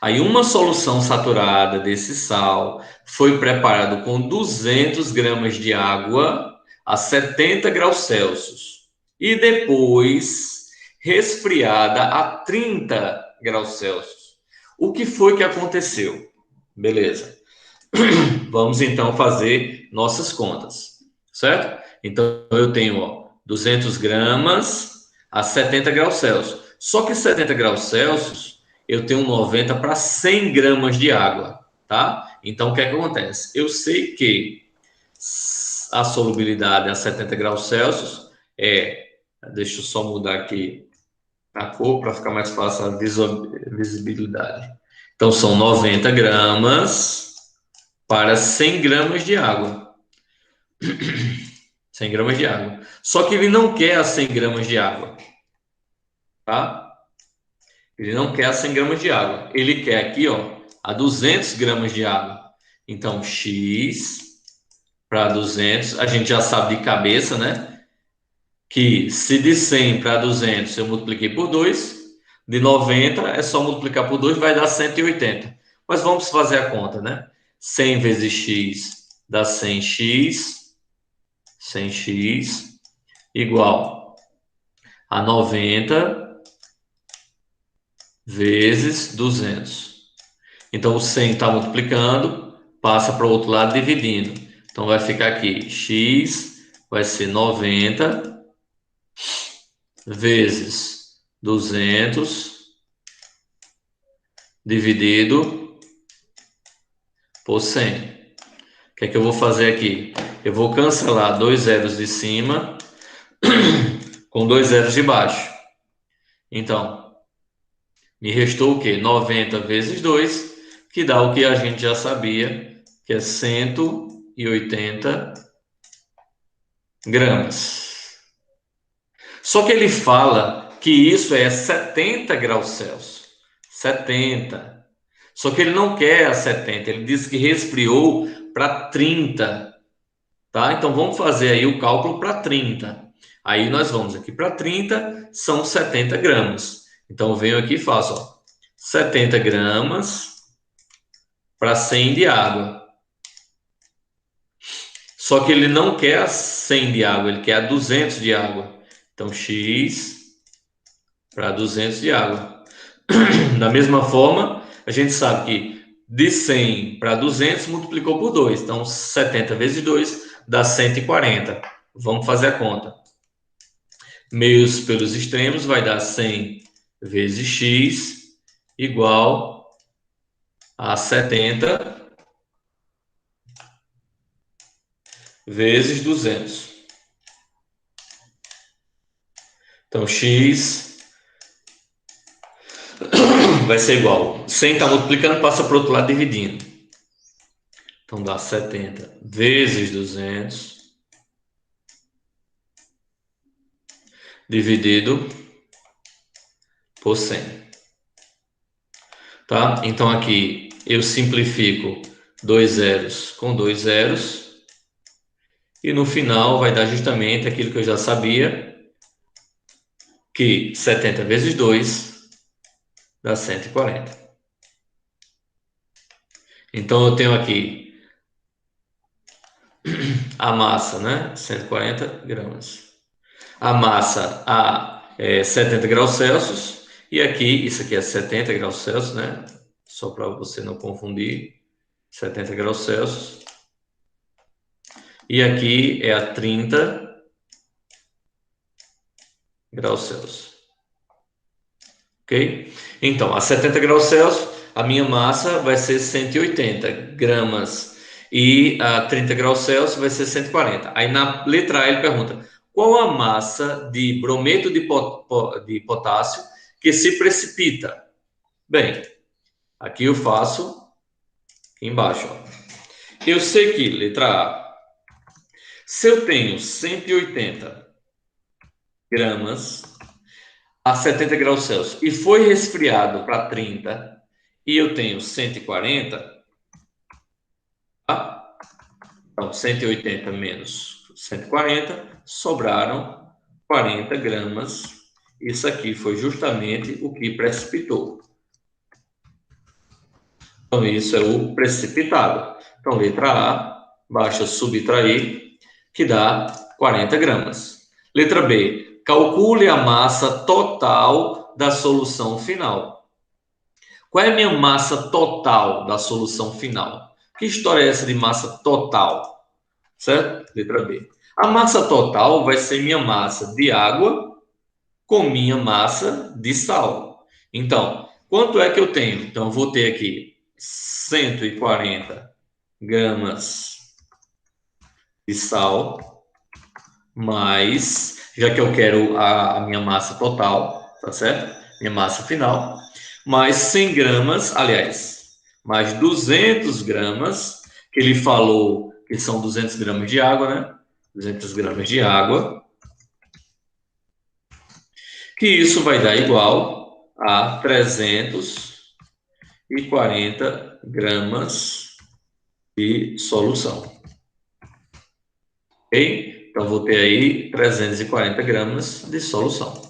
Aí uma solução saturada desse sal foi preparado com 200 gramas de água a 70 graus Celsius e depois resfriada a 30 graus Celsius. O que foi que aconteceu? Beleza. Vamos então fazer nossas contas, certo? Então eu tenho 200 gramas a 70 graus Celsius. Só que 70 graus Celsius eu tenho 90 para 100 gramas de água, tá? Então o que é que acontece? Eu sei que a solubilidade a 70 graus Celsius deixa eu só mudar aqui a cor para ficar mais fácil a visibilidade. Então são 90 gramas para 100 gramas de água. 100 gramas de água. Só que ele não quer as 100 gramas de água. Tá? Ele não quer as 100 gramas de água. Ele quer aqui, a 200 gramas de água. Então, X para 200. A gente já sabe de cabeça, né? Que se de 100 para 200 eu multipliquei por 2, de 90 é só multiplicar por 2, vai dar 180. Mas vamos fazer a conta, né? 100 vezes X dá 100x, 100x igual a 90 vezes 200. Então, o 100 está multiplicando, passa para o outro lado dividindo. Então, vai ficar aqui, x vai ser 90 vezes 200 dividido por 100. O que é que eu vou fazer aqui? Eu vou cancelar 2 zeros de cima com 2 zeros de baixo. Então, me restou o quê? 90 vezes 2, que dá o que a gente já sabia, que é 180 gramas. Só que ele fala que isso é 70 graus Celsius. 70. Só que ele não quer a 70, ele diz que resfriou para 30. Tá? Então vamos fazer aí o cálculo para 30. Aí nós vamos aqui para 30, são 70 gramas. Então eu venho aqui e faço 70 gramas para 100 de água. Só que ele não quer a 100 de água, ele quer a 200 de água. Então x para 200 de água. Da mesma forma, a gente sabe que de 100 para 200 multiplicou por 2. Então 70 vezes 2 dá 140. Vamos fazer a conta. Meios pelos extremos vai dar 100 vezes x igual a 70 vezes 200. Então, x vai ser igual. 100 está multiplicando, passa para o outro lado dividindo. Então, dá 70 vezes 200 dividido por 100. Tá? Então, aqui eu simplifico 2 zeros com 2 zeros. E no final vai dar justamente aquilo que eu já sabia, que 70 vezes 2 dá 140. Então, eu tenho aqui a massa, né? 140 gramas. A massa a 70 graus Celsius. E aqui, isso aqui é 70 graus Celsius, né? Só para você não confundir. 70 graus Celsius. E aqui é a 30 graus Celsius. Ok? Então, a 70 graus Celsius, a minha massa vai ser 180 gramas. E a 30 graus Celsius vai ser 140. Aí na letra A ele pergunta: qual a massa de brometo de potássio que se precipita? Bem, aqui eu faço aqui embaixo. Ó. Eu sei que, letra A, se eu tenho 180 gramas a 70 graus Celsius e foi resfriado para 30 e eu tenho 140, tá? Então 180 menos 140, sobraram 40 gramas. Isso aqui foi justamente o que precipitou. Então isso é o precipitado. Então letra A, basta subtrair, que dá 40 gramas. Letra B, calcule a massa total da solução final. Qual é a minha massa total da solução final? Que história é essa de massa total? Certo? Letra B. A massa total vai ser minha massa de água com minha massa de sal. Então, quanto é que eu tenho? Então, eu vou ter aqui 140 gramas de sal, mais, já que eu quero a minha massa total, tá certo? Minha massa final, mais 100 gramas, aliás, mais 200 gramas, que ele falou que são 200 gramas de água, né? 200 gramas de água, que isso vai dar igual a 340 gramas de solução. Ok? Então, vou ter aí 340 gramas de solução.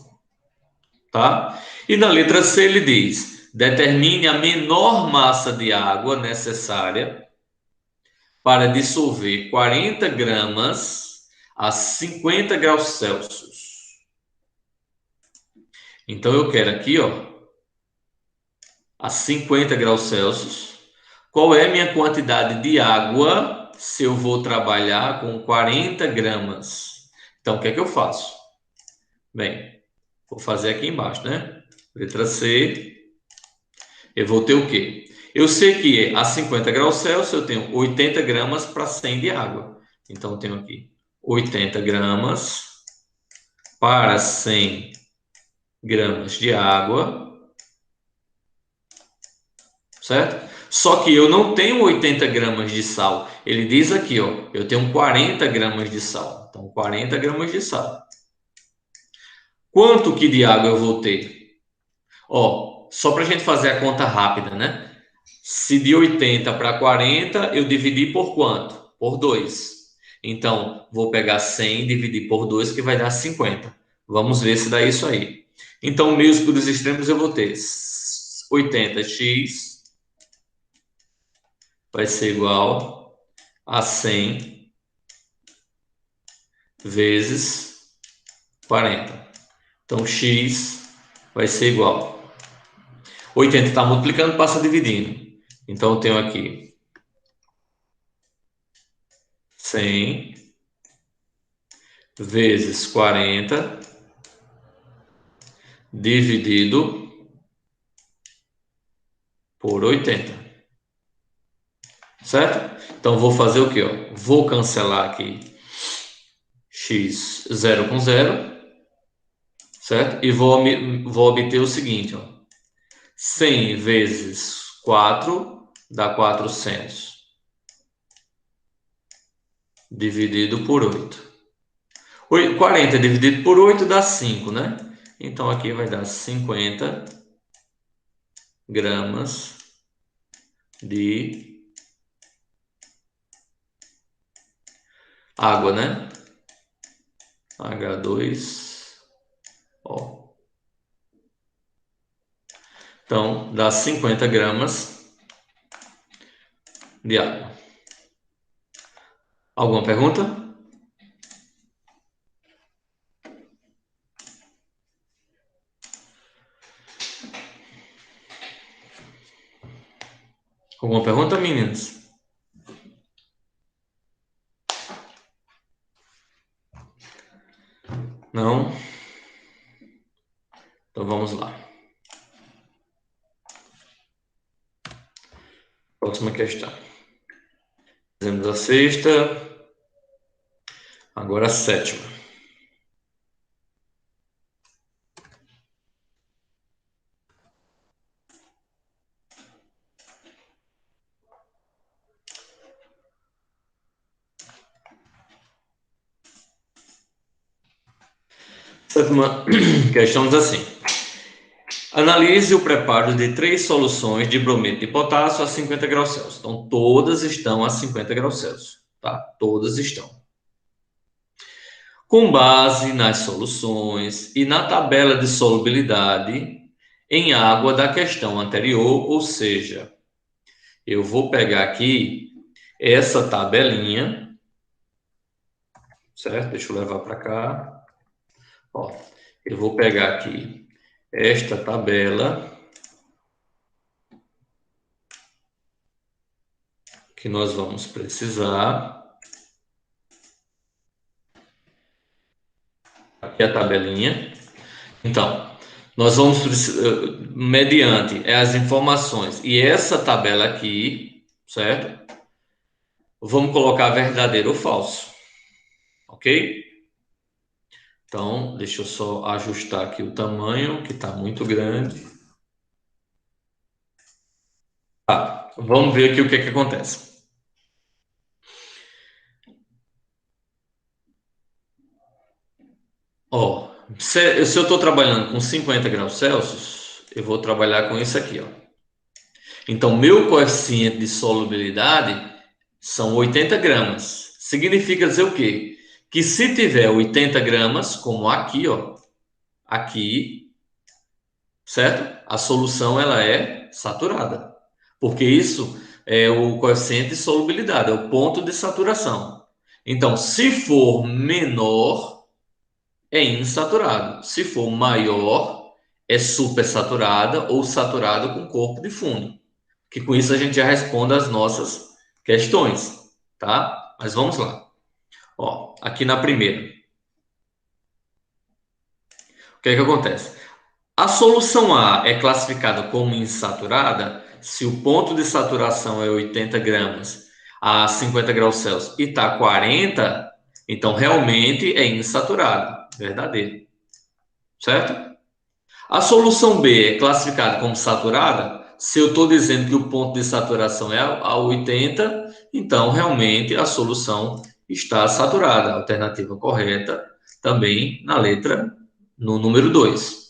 Tá? E na letra C ele diz: determine a menor massa de água necessária para dissolver 40 gramas a 50 graus Celsius. Então, eu quero aqui, ó, a 50 graus Celsius. Qual é a minha quantidade de água se eu vou trabalhar com 40 gramas? Então, o que é que eu faço? Bem, vou fazer aqui embaixo, né? Letra C. Eu vou ter o quê? Eu sei que a 50 graus Celsius eu tenho 80 gramas para 100 de água. Então, eu tenho aqui 80 gramas para 100 gramas de água. Certo? Só que eu não tenho 80 gramas de sal. Ele diz aqui, ó, eu tenho 40 gramas de sal. Então, 40 gramas de sal. Quanto que de água eu vou ter? Ó, só para a gente fazer a conta rápida, né? Se de 80 para 40, eu dividi por quanto? Por 2. Então, vou pegar 100 e dividir por 2, que vai dar 50. Vamos ver se dá isso aí. Então, meios por os extremos, eu vou ter 80x vai ser igual a 100 vezes 40. Então, x vai ser igual. 80 está multiplicando, passa dividindo. Então, eu tenho aqui 100 vezes 40 dividido por 80. Certo? Então, vou fazer o quê? Ó? Vou cancelar aqui x 0 com 0. Certo? E vou obter o seguinte, ó. 100 vezes 4 dá 400. dividido por 8. 40 dividido por 8 dá 5, né? Então, aqui vai dar 50 gramas de água, né? H2O. Então, dá 50 gramas de água. Alguma pergunta? Alguma pergunta, meninas? Não? Então vamos lá. Próxima questão. Fizemos a sexta, agora a sétima. Sétima questão diz assim: analise o preparo de 3 soluções de brometo de potássio a 50 graus Celsius. Então, todas estão a 50 graus Celsius, tá? Todas estão. Com base nas soluções e na tabela de solubilidade em água da questão anterior, ou seja, eu vou pegar aqui essa tabelinha, certo? Deixa eu levar para cá. Ó, eu vou pegar aqui esta tabela que nós vamos precisar. Aqui a tabelinha. Então, nós vamos, mediante as informações e essa tabela aqui, certo? Vamos colocar verdadeiro ou falso, ok? Então, deixa eu só ajustar aqui o tamanho, que está muito grande. Tá, vamos ver aqui o que é que acontece. Ó, se eu estou trabalhando com 50 graus Celsius, eu vou trabalhar com isso aqui, ó. Então, meu coeficiente de solubilidade são 80 gramas. Significa dizer o quê? Que se tiver 80 gramas, como aqui, ó, aqui, certo? A solução ela é saturada, porque isso é o coeficiente de solubilidade, é o ponto de saturação. Então, se for menor, é insaturado. Se for maior, é supersaturada ou saturada com corpo de fundo. Que com isso a gente já responde as nossas questões, tá? Mas vamos lá. Ó, aqui na primeira. O que é que acontece? A solução A é classificada como insaturada se o ponto de saturação é 80 gramas a 50 graus Celsius e está 40, então realmente é insaturado, verdadeiro, certo? A solução B é classificada como saturada se eu estou dizendo que o ponto de saturação é a 80, então realmente a solução está saturada. A alternativa correta também na letra, no número 2.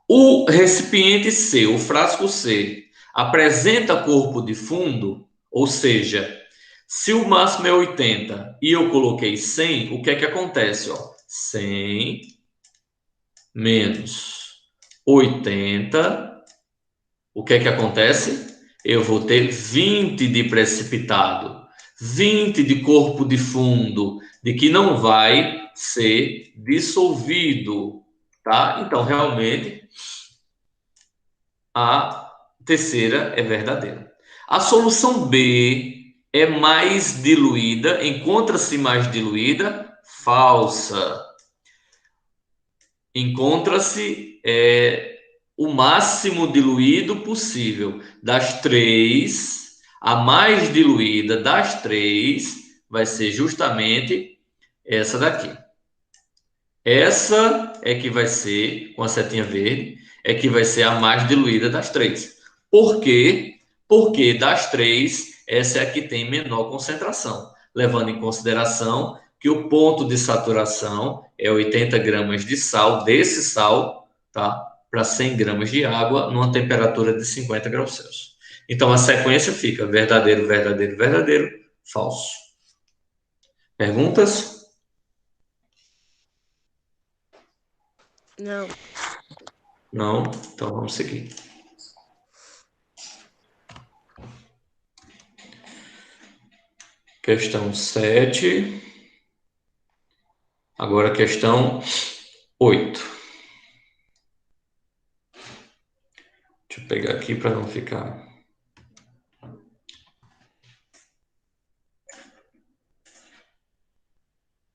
O recipiente C, o frasco C, apresenta corpo de fundo, ou seja, se o máximo é 80 e eu coloquei 100, o que é que acontece? Ó? 100 menos 80, o que é que acontece? Eu vou ter 20 de precipitado, 20 de corpo de fundo, de que não vai ser dissolvido, tá? Então, realmente, a terceira é verdadeira. A solução B é mais diluída, encontra-se mais diluída, falsa. Encontra-se o máximo diluído possível. Das três, a mais diluída das três vai ser justamente essa daqui. Essa é que vai ser, com a setinha verde, é que vai ser a mais diluída das três. Por quê? Porque das três, essa é a que tem menor concentração. levando em consideração que o ponto de saturação é 80 gramas de sal, desse sal, tá? Para 100 gramas de água, numa temperatura de 50 graus Celsius. Então, a sequência fica verdadeiro, verdadeiro, verdadeiro, falso. Perguntas? Não. Não? Então, vamos seguir. Questão 7. Agora, questão 8. Deixa eu pegar aqui para não ficar...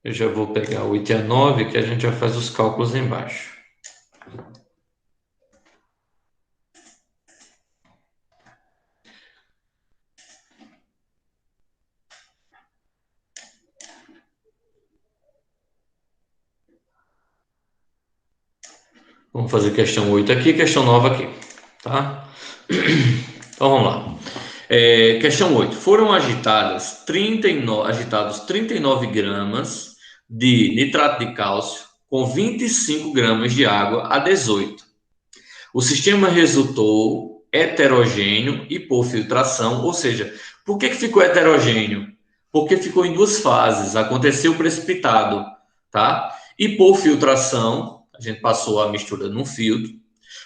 Eu já vou pegar 8 e a 9, que a gente já faz os cálculos embaixo. Vamos fazer questão 8 aqui, questão 9 aqui, tá? Então, vamos lá. Questão 8. Foram agitados 39 gramas de nitrato de cálcio com 25 gramas de água a 18. O sistema resultou heterogêneo e por filtração, ou seja, por que ficou heterogêneo? Porque ficou em duas fases, aconteceu precipitado, tá? E por filtração, a gente passou a mistura num filtro,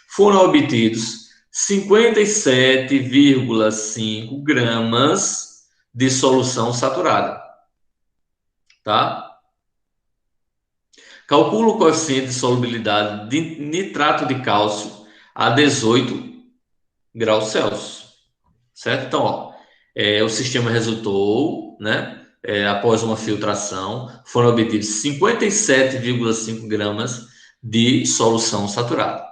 foram obtidos 57,5 gramas de solução saturada, tá? Calcula o coeficiente de solubilidade de nitrato de cálcio a 18 graus Celsius, certo? Então, ó, o sistema resultou, né? Após uma filtração, foram obtidos 57,5 gramas de solução saturada.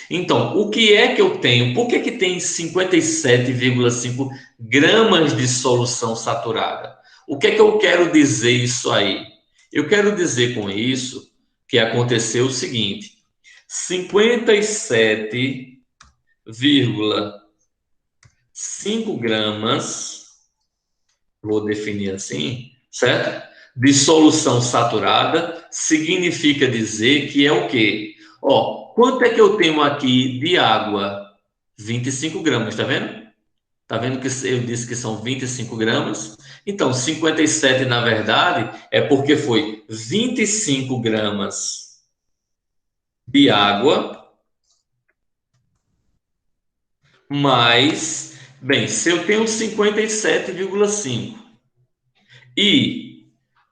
Então, o que é que eu tenho? Por que tem 57,5 gramas de solução saturada? O que é que eu quero dizer isso aí? Eu quero dizer com isso que aconteceu o seguinte: 57,5 gramas, vou definir assim, certo? De solução saturada significa dizer que é o quê? Ó, quanto é que eu tenho aqui de água? 25 gramas, tá vendo? Tá vendo que eu disse que são 25 gramas? Então, 57, na verdade, é porque foi 25 gramas de água, mais, bem, se eu tenho 57,5 e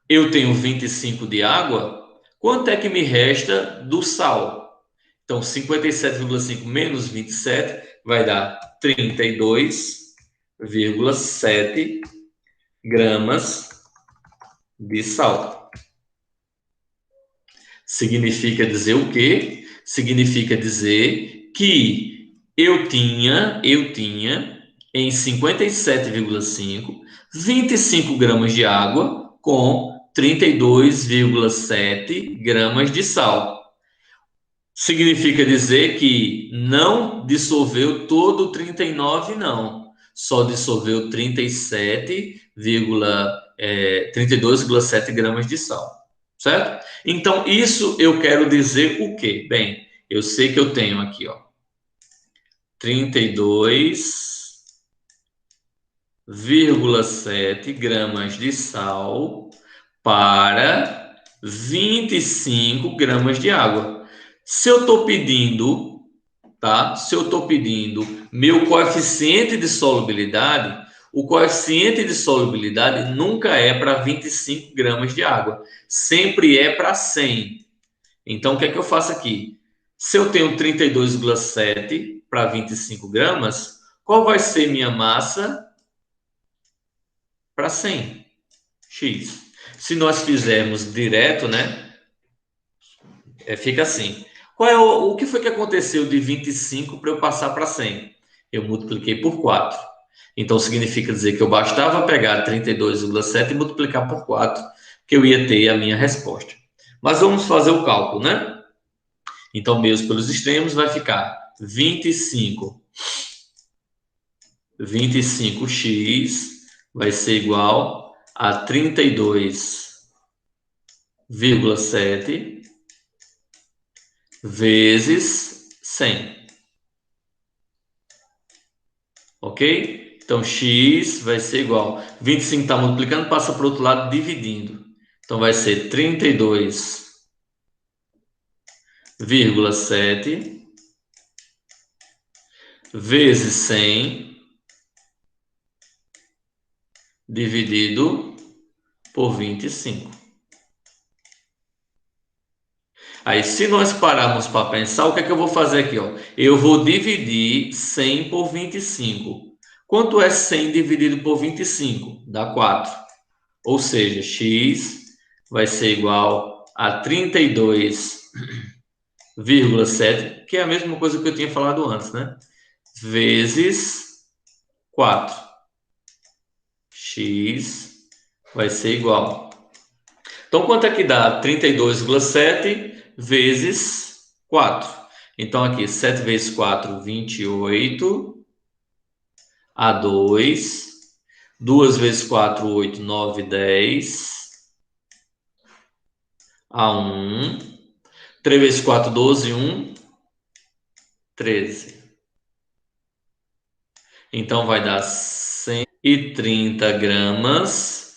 eu tenho 25 de água, quanto é que me resta do sal? Então, 57,5 menos 27 vai dar 32,7 gramas de sal. Significa dizer o quê? Significa dizer que eu tinha em 57,5 25 gramas de água com 32,7 gramas de sal. Significa dizer que não dissolveu todo o 39, não. Só dissolveu 32,7 gramas de sal. Certo? Então, isso eu quero dizer o quê? Bem, eu sei que eu tenho aqui, ó, 32,7 gramas de sal para 25 gramas de água. Se eu estou pedindo, tá? Se eu estou pedindo meu coeficiente de solubilidade, o coeficiente de solubilidade nunca é para 25 gramas de água, sempre é para 100. Então, o que é que eu faço aqui? Se eu tenho 32,7 para 25 gramas, qual vai ser minha massa para 100? X. Se nós fizermos direto, né? Fica assim. O que foi que aconteceu de 25 para eu passar para 100? Eu multipliquei por 4. Então, significa dizer que eu bastava pegar 32,7 e multiplicar por 4, que eu ia ter a minha resposta. Mas vamos fazer o cálculo, né? Então, meus pelos extremos vai ficar 25x vai ser igual a 32,7 vezes 100. Ok? Então, x vai ser igual. 25 está multiplicando, passa para o outro lado dividindo. Então, vai ser 32,7 vezes 100 dividido por 25. Aí, se nós pararmos para pensar, o que é que eu vou fazer aqui? Ó? Eu vou dividir 100 por 25. Quanto é 100 dividido por 25? Dá 4. Ou seja, x vai ser igual a 32,7, que é a mesma coisa que eu tinha falado antes, né? Vezes 4. X vai ser igual. Então, quanto é que dá 32,7 vezes 4? Então, aqui, 7 vezes 4, 28. A 2. 2 vezes 4, 8, 9, 10. A 1. 3 vezes 4, 12, 1, 13. Então, vai dar 130 gramas,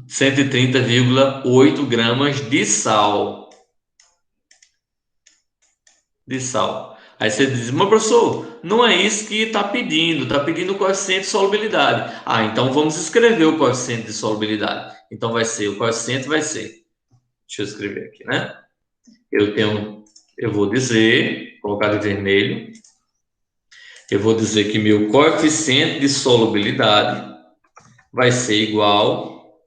130,8 gramas de sal. Aí você diz, mas professor, não é isso que está pedindo o coeficiente de solubilidade. Ah, então vamos escrever o coeficiente de solubilidade. Então o coeficiente vai ser, deixa eu escrever aqui, né? Eu vou dizer, colocar de vermelho, eu vou dizer que meu coeficiente de solubilidade vai ser igual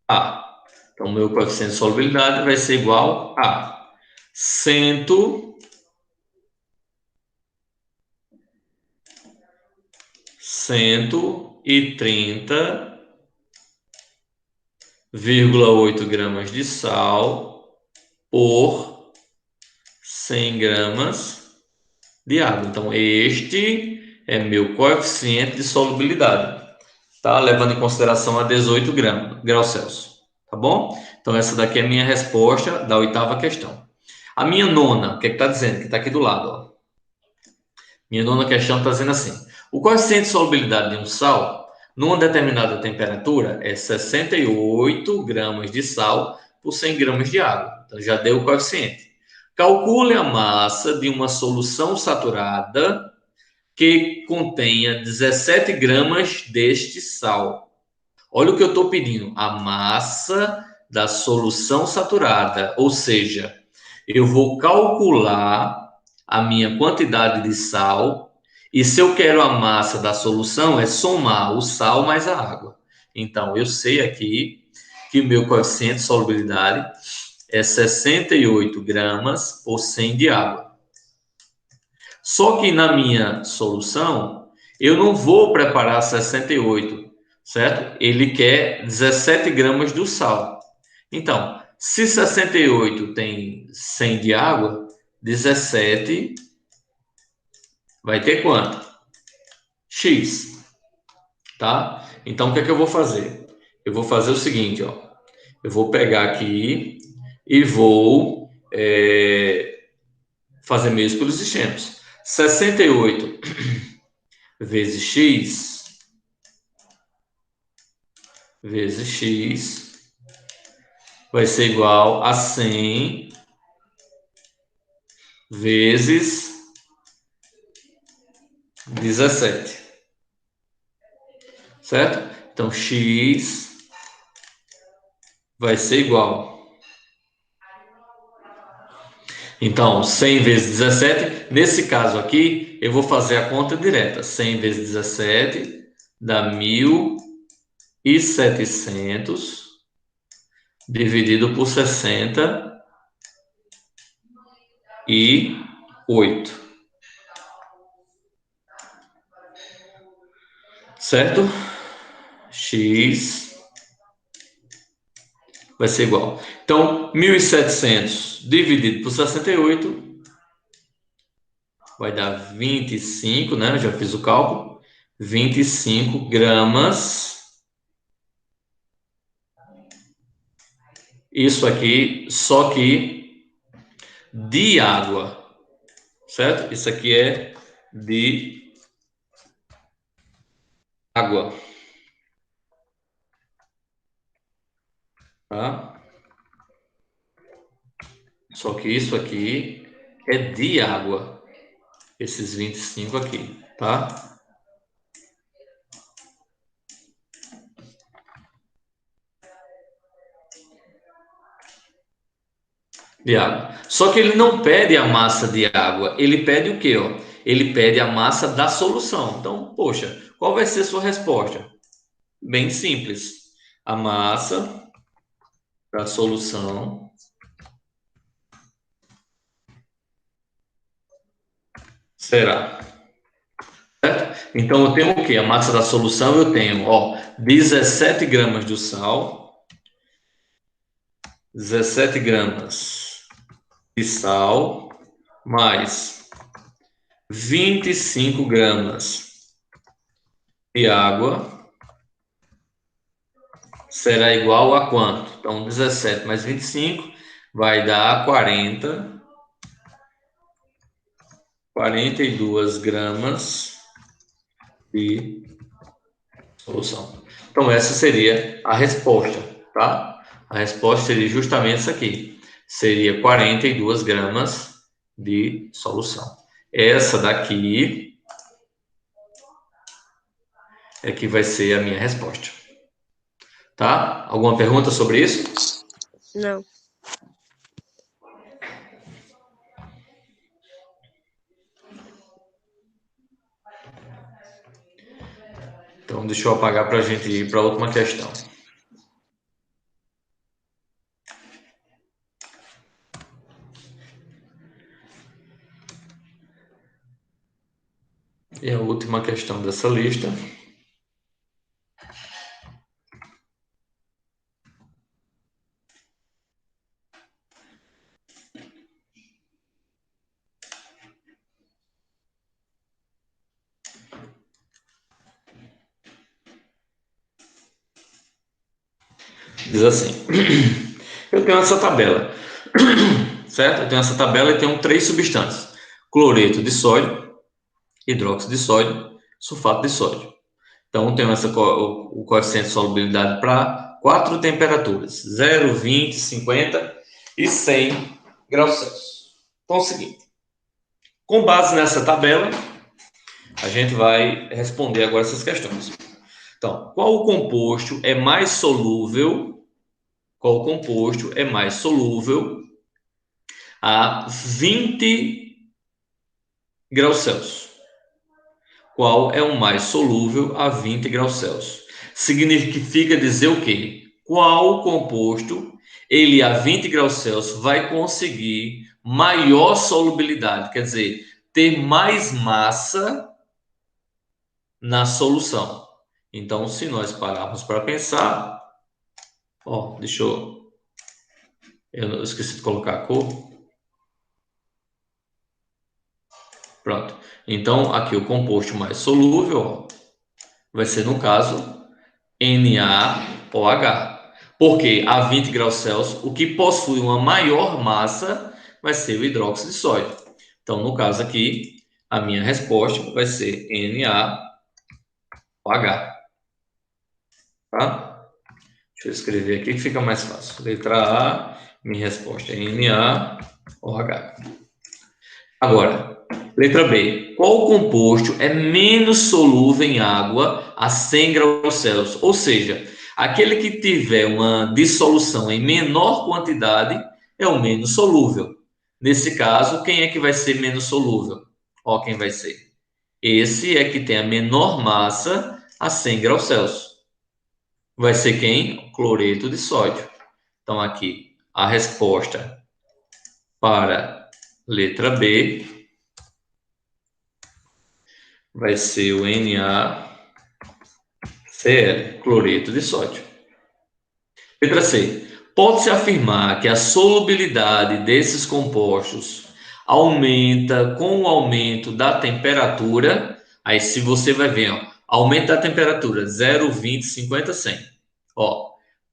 a. Então, meu coeficiente de solubilidade vai ser igual a 130,8 gramas de sal por 100 gramas de água. Então, este é meu coeficiente de solubilidade, tá? Levando em consideração a 18 graus Celsius, tá bom? Então, essa daqui é a minha resposta da 8ª questão. A minha nona, o que está dizendo? Que está aqui do lado, ó. Minha nona questão está dizendo assim: o coeficiente de solubilidade de um sal, numa determinada temperatura, é 68 gramas de sal por 100 gramas de água. Então, já deu o coeficiente. Calcule a massa de uma solução saturada que contenha 17 gramas deste sal. Olha o que eu estou pedindo: a massa da solução saturada, ou seja, eu vou calcular a minha quantidade de sal e se eu quero a massa da solução é somar o sal mais a água. Então, eu sei aqui que o meu coeficiente de solubilidade é 68 gramas por 100 de água. Só que na minha solução, eu não vou preparar 68, certo? Ele quer 17 gramas do sal. Então, se 68 tem 100 de água, 17 vai ter quanto? X, tá? Então, o que é que eu vou fazer? Eu vou fazer o seguinte, ó. Eu vou pegar aqui e vou fazer meios pelos extremos. 68 vezes x vai ser igual a 100 vezes 17. Certo? Então, x vai ser igual. Então, 100 vezes 17. Nesse caso aqui, eu vou fazer a conta direta. 100 vezes 17 dá 1.700 dividido por 68. Certo? X vai ser igual. Então, 1.700 dividido por 68 vai dar 25, né? Eu já fiz o cálculo. 25 gramas isso aqui, só que de água, certo? Isso aqui é de água, tá? Só que isso aqui é de água, esses 25 aqui, tá? De água. Só que ele não pede a massa de água, ele pede o quê, ó? Ele pede a massa da solução. Então, poxa, qual vai ser a sua resposta? Bem simples. A massa da solução será. Certo? Então, eu tenho o quê? A massa da solução eu tenho, ó, 17 gramas do sal, 17 gramas de sal, mais 25 gramas de água, será igual a quanto? Então, 17 mais 25 vai dar 42 gramas de solução. Então, essa seria a resposta, tá? A resposta seria justamente essa aqui. Seria 42 gramas de solução. Essa daqui é que vai ser a minha resposta. Tá? Alguma pergunta sobre isso? Não. Então, deixa eu apagar para a gente ir para a última questão. E a última questão dessa lista. Diz assim: eu tenho essa tabela, certo? Eu tenho essa tabela e tenho 3 substâncias: cloreto de sódio, hidróxido de sódio, sulfato de sódio. Então, tenho o coeficiente de solubilidade para 4 temperaturas: 0, 20, 50 e 100 graus Celsius. Então, é o seguinte: com base nessa tabela, a gente vai responder agora essas questões. Então, qual o composto é mais solúvel? Qual composto é mais solúvel a 20 graus Celsius? Qual é o mais solúvel a 20 graus Celsius? Significa dizer o quê? Qual composto ele a 20 graus Celsius vai conseguir maior solubilidade, quer dizer, ter mais massa na solução. Então, se nós pararmos para pensar, ó, eu esqueci de colocar a cor. Pronto. Então, aqui o composto mais solúvel, ó, vai ser, no caso, NaOH. Porque a 20 graus Celsius, o que possui uma maior massa vai ser o hidróxido de sódio. Então, no caso aqui, a minha resposta vai ser NaOH. Tá? Deixa eu escrever aqui que fica mais fácil. Letra A, minha resposta é NaOH. Agora, letra B. Qual composto é menos solúvel em água a 100 graus Celsius? Ou seja, aquele que tiver uma dissolução em menor quantidade é o menos solúvel. Nesse caso, quem é que vai ser menos solúvel? Ó, quem vai ser? Esse é que tem a menor massa a 100 graus Celsius. Vai ser quem? Cloreto de sódio. Então, aqui, a resposta para letra B vai ser o NaCl, cloreto de sódio. Letra C. Pode-se afirmar que a solubilidade desses compostos aumenta com o aumento da temperatura. Aí, se você vai ver, ó, aumento da temperatura 0, 20, 50, 100. Ó,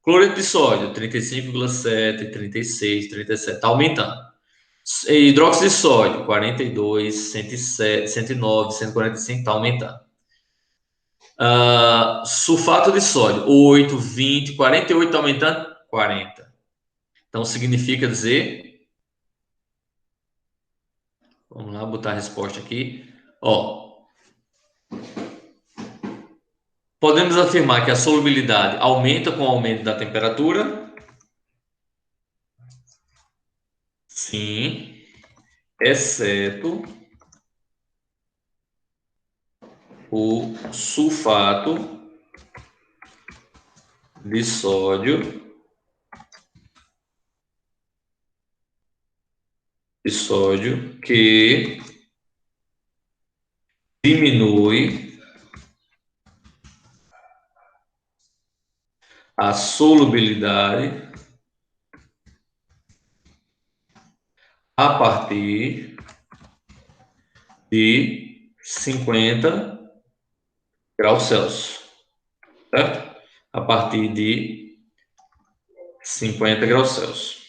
Cloreto de sódio, 35,7, 36, 37, está aumentando. Hidróxido de sódio, 42, 107, 109, 145, está aumentando. Sulfato de sódio, 8, 20, 48, está aumentando? 40. Então, significa dizer... Vamos lá, botar a resposta aqui. Podemos afirmar que a solubilidade aumenta com o aumento da temperatura? Sim, exceto o sulfato de sódio, que diminui a solubilidade a partir de 50 graus Celsius, certo? A partir de 50 graus Celsius.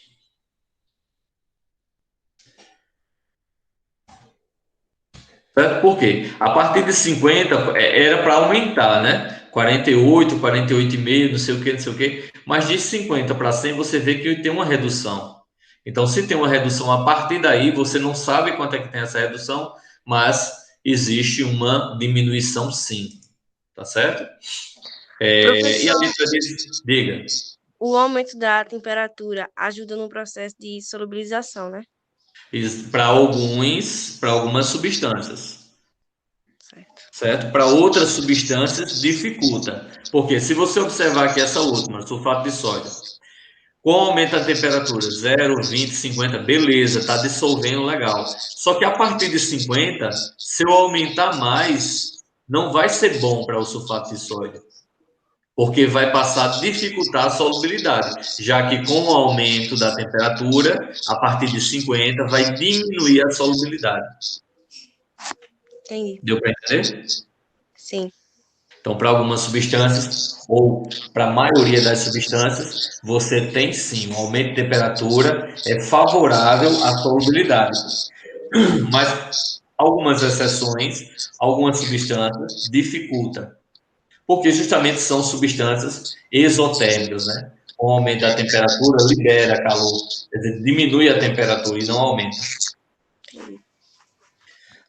Certo? Por quê? A partir de 50 era para aumentar, né? 48, 48,5, não sei o que, não sei o que. Mas de 50 para 100 você vê que tem uma redução. Então, se tem uma redução a partir daí, você não sabe quanto é que tem essa redução, mas existe uma diminuição sim. Tá certo? E a letra diz, diga. O aumento da temperatura ajuda no processo de solubilização, né? Para algumas substâncias. Certo? Para outras substâncias, dificulta. Porque se você observar aqui essa última, sulfato de sódio, com aumento da temperatura, 0, 20, 50, beleza, está dissolvendo legal. Só que a partir de 50, se eu aumentar mais, não vai ser bom para o sulfato de sódio. Porque vai passar a dificultar a solubilidade, já que com o aumento da temperatura, a partir de 50, vai diminuir a solubilidade. Entendi. Deu para entender? Sim. Então, para algumas substâncias, ou para a maioria das substâncias, você tem sim, um aumento de temperatura é favorável à solubilidade. Mas algumas exceções, algumas substâncias dificultam, porque justamente são substâncias exotérmicas, né? Com o aumento da temperatura, libera calor, quer dizer, diminui a temperatura e não aumenta.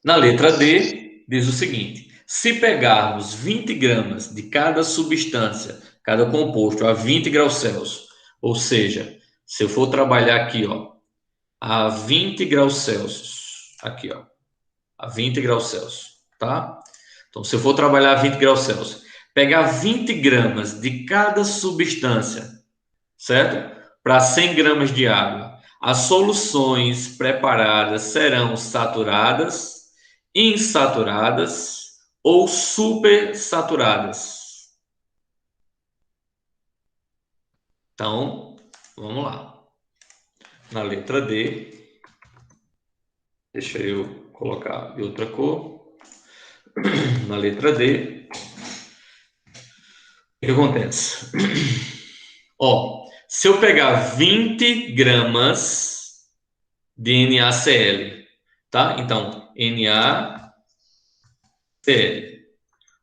Na letra D, diz o seguinte: se pegarmos 20 gramas de cada substância, cada composto, a 20 graus Celsius, ou seja, se eu for trabalhar aqui, a 20 graus Celsius, aqui, a 20 graus Celsius, tá? Então, se eu for trabalhar a 20 graus Celsius, pegar 20 gramas de cada substância, certo? Para 100 gramas de água, as soluções preparadas serão saturadas, insaturadas ou supersaturadas. Então, vamos lá. Na letra D, deixa eu colocar de outra cor. Na letra D, o que acontece? Se eu pegar 20 gramas de NaCl, tá? Então, NaCl.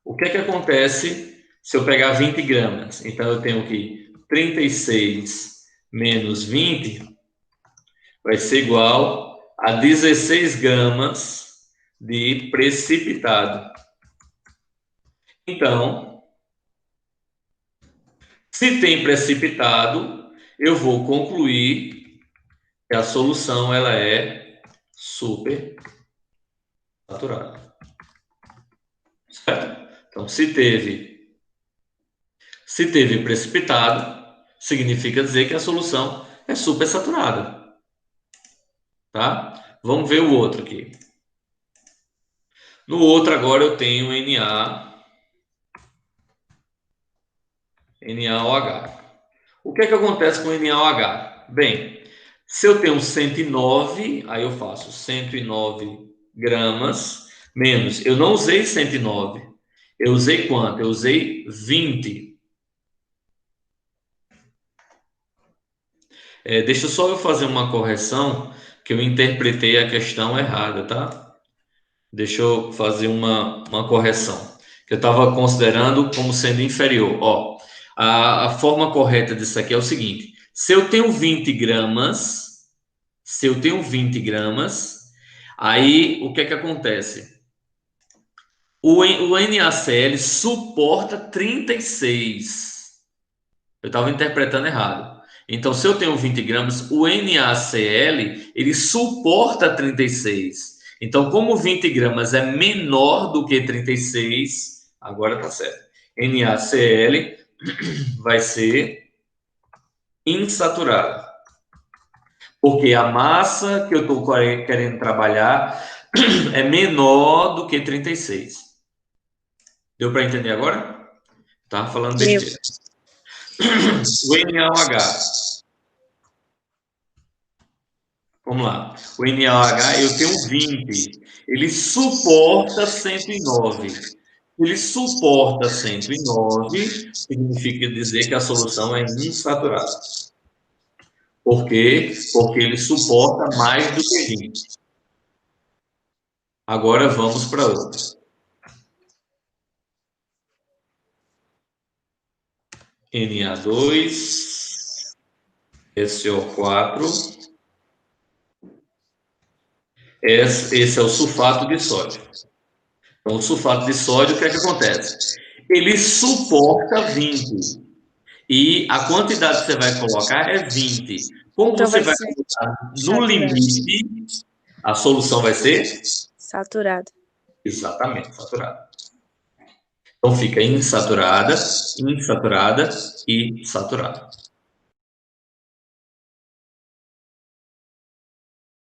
O que é que acontece se eu pegar 20 gramas? Então, eu tenho que 36 menos 20 vai ser igual a 16 gramas de precipitado. Então, se tem precipitado, eu vou concluir que a solução ela é supersaturada. Certo? Então, se teve precipitado, significa dizer que a solução é supersaturada. Tá? Vamos ver o outro aqui. No outro agora eu tenho NaOH. O que é que acontece com NaOH? Bem, se eu tenho 109, aí eu faço 109 gramas menos. Eu não usei 109. Eu usei quanto? Eu usei 20. Deixa só eu fazer uma correção, que eu interpretei a questão errada, tá? Deixa eu fazer uma correção, que eu estava considerando como sendo inferior. Ó, a forma correta disso aqui é o seguinte: se eu tenho 20 gramas, se eu tenho 20 gramas, aí o que é que acontece? O NaCl suporta 36. Eu estava interpretando errado. Então, se eu tenho 20 gramas, o NaCl, ele suporta 36. Então, como 20 gramas é menor do que 36, agora tá certo. NaCl vai ser insaturado. Porque a massa que eu estou querendo trabalhar é menor do que 36. Deu para entender agora? Tava falando Deu. besteira. O NaOH. Vamos lá. O NaOH, eu tenho 20. Ele suporta 109. Ele suporta 109, significa dizer que a solução é insaturada. Por quê? Porque ele suporta mais do que 20. Agora vamos para outra. Na2, SO4. Esse é o sulfato de sódio. Então, o sulfato de sódio, o que é que acontece? Ele suporta 20. E a quantidade que você vai colocar é 20. Como Então você vai vai ser colocar no saturado. limite, a solução vai ser Saturado. exatamente saturada. Então fica insaturada, insaturada e saturada.